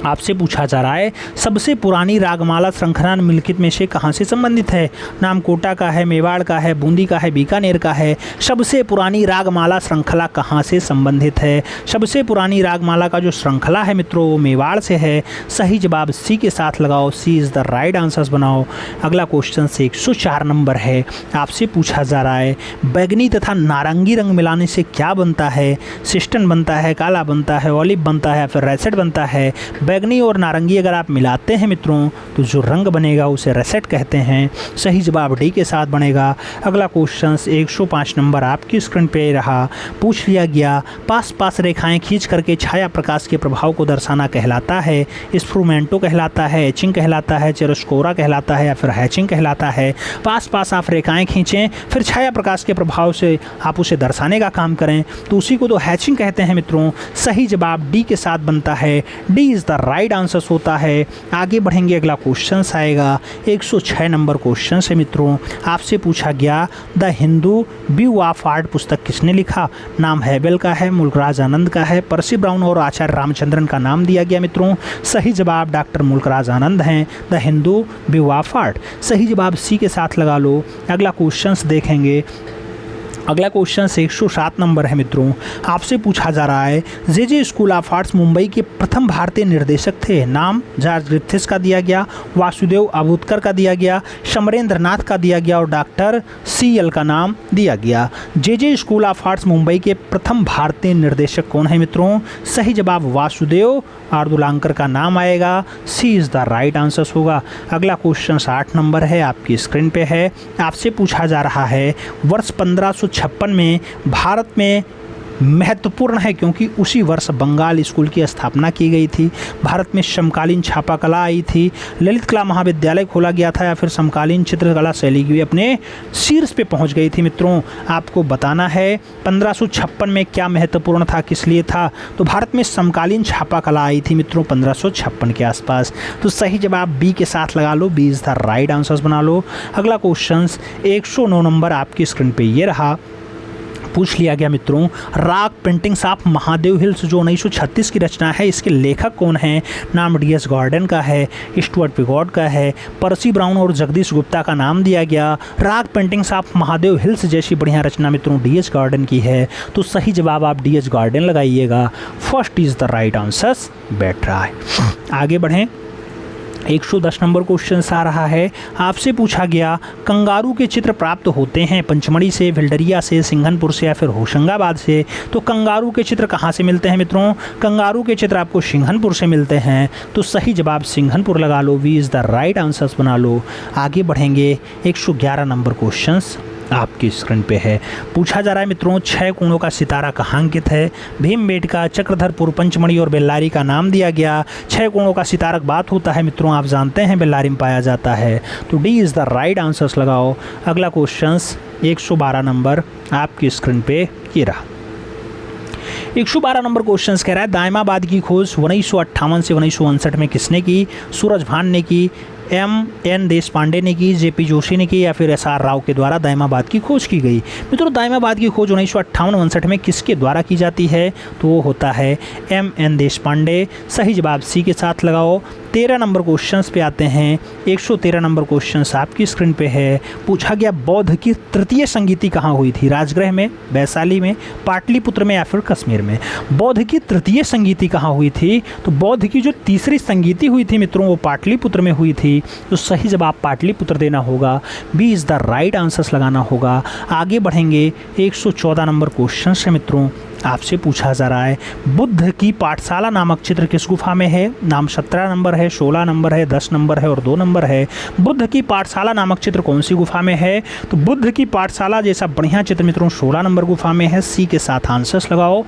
आपसे पूछा जा रहा है सबसे पुरानी रागमाला श्रृंखला निम्नलिखित में से कहाँ से संबंधित है? नाम कोटा का है, मेवाड़ का है, बूंदी का है, बीकानेर का है। सबसे पुरानी रागमाला श्रृंखला कहाँ से संबंधित है? सबसे पुरानी रागमाला का जो श्रृंखला है मित्रों वो मेवाड़ से है, सही जवाब सी के साथ लगाओ, सी इज़ द राइट आंसर्स बनाओ। अगला क्वेश्चन 104 नंबर है। आपसे पूछा जा रहा है बैगनी तथा नारंगी रंग मिलाने से क्या बनता है? सिस्टन बनता है, काला बनता है, ऑलिव बनता है, फिर रेसेट बनता है। बैगनी और नारंगी अगर आप मिलाते हैं मित्रों तो जो रंग बनेगा उसे रेसेट कहते हैं। सही जवाब डी के साथ बनेगा। अगला क्वेश्चन 105 नंबर आपकी स्क्रीन पे रहा। पूछ लिया गया पास पास रेखाएं खींच करके छाया प्रकाश के प्रभाव को दर्शाना कहलाता है, इंस्ट्रूमेंटो कहलाता है, एचिंग कहलाता है, चिरोस्कोरा कहलाता है या फिर हैचिंग कहलाता है। पास पास आप रेखाएं खींचें फिर छाया प्रकाश के प्रभाव से आप उसे दर्शाने का काम करें तो उसी को तो हैचिंग कहते हैं मित्रों। सही जवाब डी के साथ बनता है। D is the right answer होता है। आगे बढ़ेंगे, अगला क्वेश्चन आएगा 106 नंबर क्वेश्चन से मित्रों। आपसे पूछा गया the Hindu view of art पुस्तक किसने लिखा? नाम हैबेल का है, मुल्कराज आनंद का है, पर्सी ब्राउन और आचार्य रामचंद्रन का नाम दिया गया मित्रों। सही जवाब डॉक्टर मुल्कराज आनंद हैं। The Hindu view of art सही जवाब सी के साथ लगा लो। अगला क्वेश्चन देखेंगे। अगला क्वेश्चन 107 नंबर है मित्रों। आपसे पूछा जा रहा है जे स्कूल ऑफ आर्ट्स मुंबई के प्रथम भारतीय निर्देशक थे। नाम जॉर्ज ग्रिफिथ्स का दिया गया, वासुदेव अबूतकर का दिया गया, समरेंद्र नाथ का दिया गया और डॉक्टर CL का नाम दिया गया। जे स्कूल ऑफ आर्ट्स मुंबई के प्रथम भारतीय निर्देशक कौन है मित्रों? सही जवाब वासुदेव आर्दुलांकर का नाम आएगा। सी इज़ द राइट आंसर होगा। अगला क्वेश्चन 8 नंबर है, आपकी स्क्रीन पे है। आपसे पूछा जा रहा है वर्ष 1556 में भारत में महत्वपूर्ण है क्योंकि उसी वर्ष बंगाल स्कूल की स्थापना की गई थी। भारत में समकालीन छापा कला आई थी, ललित कला महाविद्यालय खोला गया था या फिर समकालीन चित्रकला शैली की अपने शीर्ष पे पहुंच गई थी मित्रों। आपको बताना है 1556 में क्या महत्वपूर्ण था, किस लिए था? तो भारत में समकालीन छापा कला आई थी मित्रों 1556 के आसपास। तो सही जवाब बी के साथ लगा लो। B is the right answer बना लो। अगला क्वेश्चन 109 नंबर आपकी स्क्रीन पर ये रहा। पूछ लिया गया मित्रों rock paintings of Mahadev hills जो 1936 की रचना है, इसके लेखक कौन हैं? नाम DS गार्डन का है, स्टुअर्ट पिगॉट का है, पर्सी ब्राउन और जगदीश गुप्ता का नाम दिया गया। Rock paintings of Mahadev hills जैसी बढ़िया रचना मित्रों DS गार्डन की है। तो सही जवाब आप DS गार्डन लगाइएगा। First is the right answer. बैठ रहा है। आगे बढ़ें, 110 नंबर क्वेश्चन आ रहा है। आपसे पूछा गया कंगारू के चित्र प्राप्त होते हैं पंचमढ़ी से, भिल्डरिया से, सिंघनपुर से या फिर होशंगाबाद से। तो कंगारू के चित्र कहाँ से मिलते हैं मित्रों? कंगारू के चित्र आपको सिंघनपुर से मिलते हैं। तो सही जवाब सिंघनपुर लगा लो। V is the right answer बना लो। आगे बढ़ेंगे, 111 नंबर क्वेश्चन आपकी स्क्रीन पे है। पूछा जा रहा है मित्रों 6 कोणों का सितारा कहाँ अंकित है? भीमबेटका, चक्रधरपुर, पंचमढ़ी और बेल्लारी का नाम दिया गया। 6 कोणों का सितारा बात होता है मित्रों, आप जानते हैं बेल्लारी में पाया जाता है। तो D is the right answers लगाओ। अगला क्वेश्चन 112 नंबर आपकी स्क्रीन पे ये रहा। 112 नंबर क्वेश्चन कह रहा है दायमाबाद की खोज 1958 से 1959 में किसने की? सूरज भान ने की, M.N. देशपांडे ने की, J.P. जोशी ने की या फिर S.R. राव के द्वारा दायमाबाद की खोज की गई। मित्रों दायमाबाद की खोज 1958-59 में किसके द्वारा की जाती है? तो वो होता है M.N. देशपांडे। सही जवाब सी के साथ लगाओ। 13 नंबर क्वेश्चन पे आते हैं। 113 नंबर क्वेश्चन आपकी स्क्रीन पे है। पूछा गया बौद्ध की तृतीय संगीति कहाँ हुई थी? राजगृह में, वैशाली में, पाटलिपुत्र में या फिर कश्मीर में। बौद्ध की तृतीय संगीति कहाँ हुई थी? तो बौद्ध की जो तीसरी संगीति हुई थी मित्रों वो पाटलिपुत्र में हुई थी। तो सही जवाब पाटलिपुत्र देना होगा। B is the right answers लगाना होगा। आगे बढ़ेंगे, 114 नंबर क्वेश्चन से मित्रों आपसे पूछा जा रहा है बुद्ध की पाठशाला नामक चित्र किस गुफा में है? नाम 17 नंबर है, 16 नंबर है, 10 नंबर है और 2 नंबर है। बुद्ध की पाठशाला नामक चित्र कौन सी गुफा में है? तो बुद्ध की पाठशाला जैसा बढ़िया चित्र मित्रों 16 नंबर गुफा में है। सी के साथ आंसर्स लगाओ।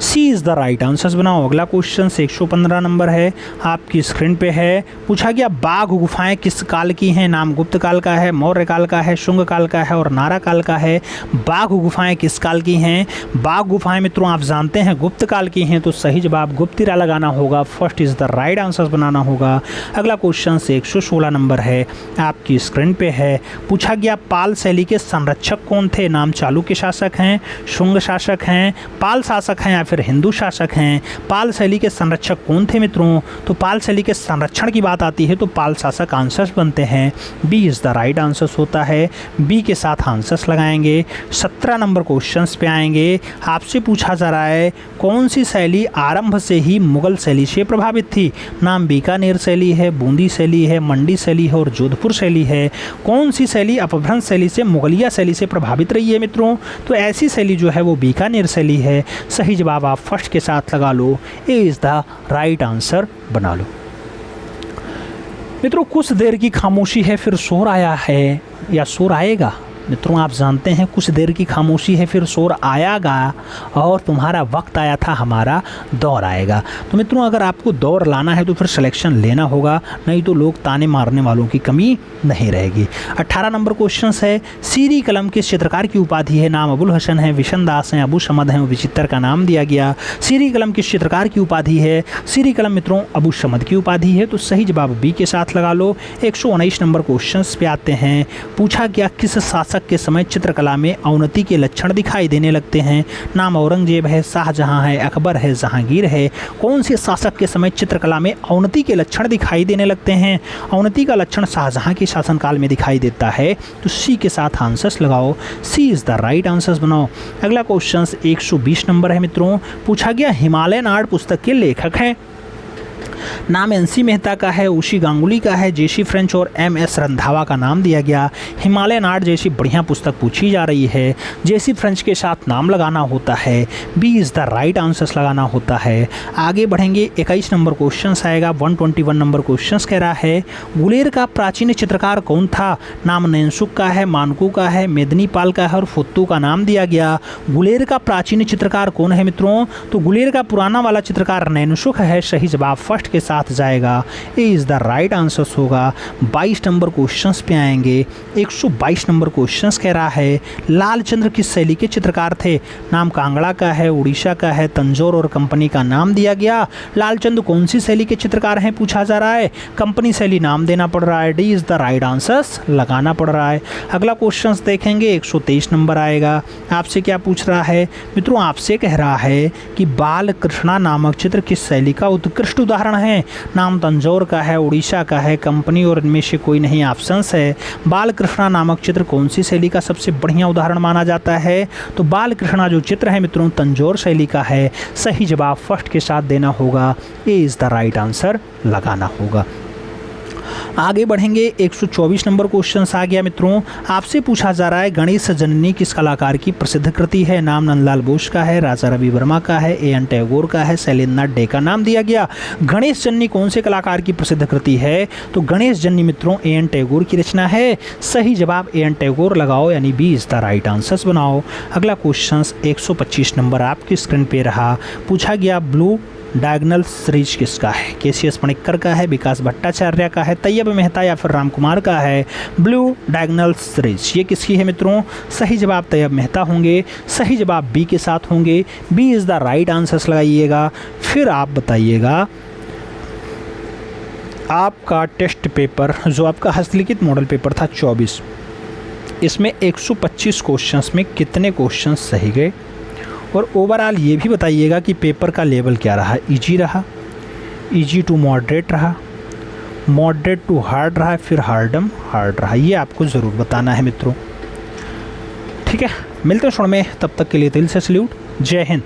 सी इज़ द राइट आंसर्स बनाओ। अगला क्वेश्चन 115 नंबर है, आपकी स्क्रीन पे है। पूछा गया बाघ गुफाएं किस काल की हैं? नाम गुप्त काल का है, मौर्य काल का है, शुंग काल का है और नारा काल का है। बाघ गुफाएं किस काल की हैं? बाघ गुफाएं मित्रों आप जानते हैं गुप्त काल की हैं। तो सही जवाब गुप्तिरा लगाना होगा। First is the right answers बनाना होगा। अगला क्वेश्चन 116 नंबर है, आपकी स्क्रीन पे है। पूछा गया पाल शैली के संरक्षक कौन थे? नाम चालुक्य शासक हैं, शुंग शासक हैं, पाल शासक हैं या फिर हिंदू शासक हैं। पाल शैली के संरक्षक कौन थे मित्रों? तो पाल शैली के संरक्षण की बात आती है तो पाल शासक आंसर्स बनते हैं। B is the right answers होता है। बी के साथ आंसर्स लगाएंगे। 17 नंबर क्वेश्चंस पे आएंगे। आपसे पूछा जा रहा है कौन सी शैली आरंभ से ही मुगल शैली से प्रभावित थी? नाम बीकानेर शैली है, बूंदी शैली है, मंडी शैली है और जोधपुर शैली है। कौन सी शैली अपभ्रंश शैली से मुगलिया शैली से प्रभावित रही है मित्रों? तो ऐसी शैली जो है वो बीकानेर शैली है। सही सही जवाब आप फर्स्ट के साथ लगा लो, A is the right answer बना लो। मित्रों कुछ देर की खामोशी है फिर शोर आया है या शोर आएगा। मित्रों आप जानते हैं कुछ देर की खामोशी है फिर शोर आएगा और तुम्हारा वक्त आया था हमारा दौर आएगा। तो मित्रों अगर आपको दौर लाना है तो फिर सिलेक्शन लेना होगा, नहीं तो लोग ताने मारने वालों की कमी नहीं रहेगी। 18 नंबर क्वेश्चन है, सीरी कलम किस चित्रकार की उपाधि है। नाम अबुल हसन है, विशन दास हैं, अबू समद हैं, विचित्र का नाम दिया गया। सीरी कलम किस चित्रकार की उपाधि है। सीरी कलम मित्रों अबू समद की उपाधि है, तो सही जवाब बी के साथ लगा लो। 119 नंबर क्वेश्चन पे आते हैं। पूछा गया किस शासक के समय चित्रकला में अवनति के लक्षण दिखाई देने लगते हैं। नाम औरंगजेब है, शाहजहां है, अकबर है, जहांगीर है। कौन से शासक के समय चित्रकला में अवनति के लक्षण दिखाई देने लगते हैं। अवनति का लक्षण शाहजहां के शासनकाल में दिखाई देता है, तो सी के साथ आंसर्स लगाओ, सी इज द राइट आंसर्स बनाओ। अगला क्वेश्चन 120 नंबर है मित्रों। पूछा गया हिमालयन आर्ट पुस्तक के लेखक हैं। नाम एनसी मेहता का है, उशी गांगुली का है, जेसी फ्रेंच और एमएस रंधावा का नाम दिया गया। हिमालयन आर्ट जैसी बढ़िया पुस्तक पूछी जा रही है, जेसी फ्रेंच के साथ नाम लगाना होता है, B is the right answers लगाना होता है। आगे बढ़ेंगे, 21 नंबर क्वेश्चन आएगा। 121 नंबर क्वेश्चन कह रहा है गुलेर का प्राचीन चित्रकार कौन था। नाम नैनसुख का है, मानकू का है, मेदनीपाल का है और फुत्तू का नाम दिया गया। गुलेर का प्राचीन चित्रकार कौन है मित्रों, तो गुलेर का पुराना वाला चित्रकार नैनसुख है, सही जवाब फर्स्ट के साथ जाएगा, ए इज़ द राइट आंसर होगा। 22 नंबर क्वेश्चंस पे आएंगे। 122 नंबर क्वेश्चंस कह रहा है लालचंद्र किस शैली के चित्रकार थे। नाम कांगड़ा का है, उड़ीसा का है, तंजौर और कंपनी का नाम दिया गया। लालचंद्र कौन सी शैली के चित्रकार हैं पूछा जा रहा है, कंपनी शैली नाम देना पड़ रहा है, D is the right answers लगाना पड़ रहा है। अगला क्वेश्चन देखेंगे, 123 नंबर आएगा। आपसे क्या पूछ रहा है मित्रों, आपसे कह रहा है कि बाल कृष्णा नामक चित्र किस शैली का उत्कृष्ट उदाहरण है। नाम तंजौर का है, उड़ीसा का है, कंपनी और इनमें से कोई नहीं ऑप्शंस है। बाल कृष्णा नामक चित्र कौन सी शैली का सबसे बढ़िया उदाहरण माना जाता है, तो बाल कृष्णा जो चित्र है मित्रों तंजौर शैली का है, सही जवाब फर्स्ट के साथ देना होगा, ए इज़ द राइट आंसर लगाना होगा। आगे बढ़ेंगे, 124 नंबर क्वेश्चन आ गया मित्रों। आपसे पूछा जा रहा है गणेश जननी किस कलाकार की प्रसिद्ध कृति है। नाम नंदलाल बोस का है, राजा रवि वर्मा का है, ए.एन. टैगोर का है, शैलेंद्रनाथ डे का नाम दिया गया। गणेश जननी कौन से कलाकार की प्रसिद्ध कृति है, तो गणेश जननी मित्रों ए.एन. टैगोर की रचना है, सही जवाब ए.एन. टैगोर लगाओ, यानी B is the right answers बनाओ। अगला क्वेश्चन 125 नंबर आपकी स्क्रीन पे रहा। पूछा गया ब्लू डायगोनल सीरीज किसका है। केसीएस पणिक्कर का है, विकास भट्टाचार्य का है, तैयब मेहता या फिर राम कुमार का है। ब्लू डायगोनल सीरीज ये किसकी है मित्रों, सही जवाब तैयब मेहता होंगे, सही जवाब बी के साथ होंगे, B is the right answers लगाइएगा। फिर आप बताइएगा आपका टेस्ट पेपर जो आपका हस्तलिखित मॉडल पेपर था 24, इसमें 125 क्वेश्चंस में कितने क्वेश्चन सही गए, और ओवरऑल ये भी बताइएगा कि पेपर का लेवल क्या रहा, इजी रहा, इजी टू मॉडरेट रहा, मॉडरेट टू हार्ड रहा, फिर हार्ड रहा, ये आपको ज़रूर बताना है मित्रों। ठीक है, मिलते हैं क्षण में, तब तक के लिए दिल से सल्यूट, जय हिंद।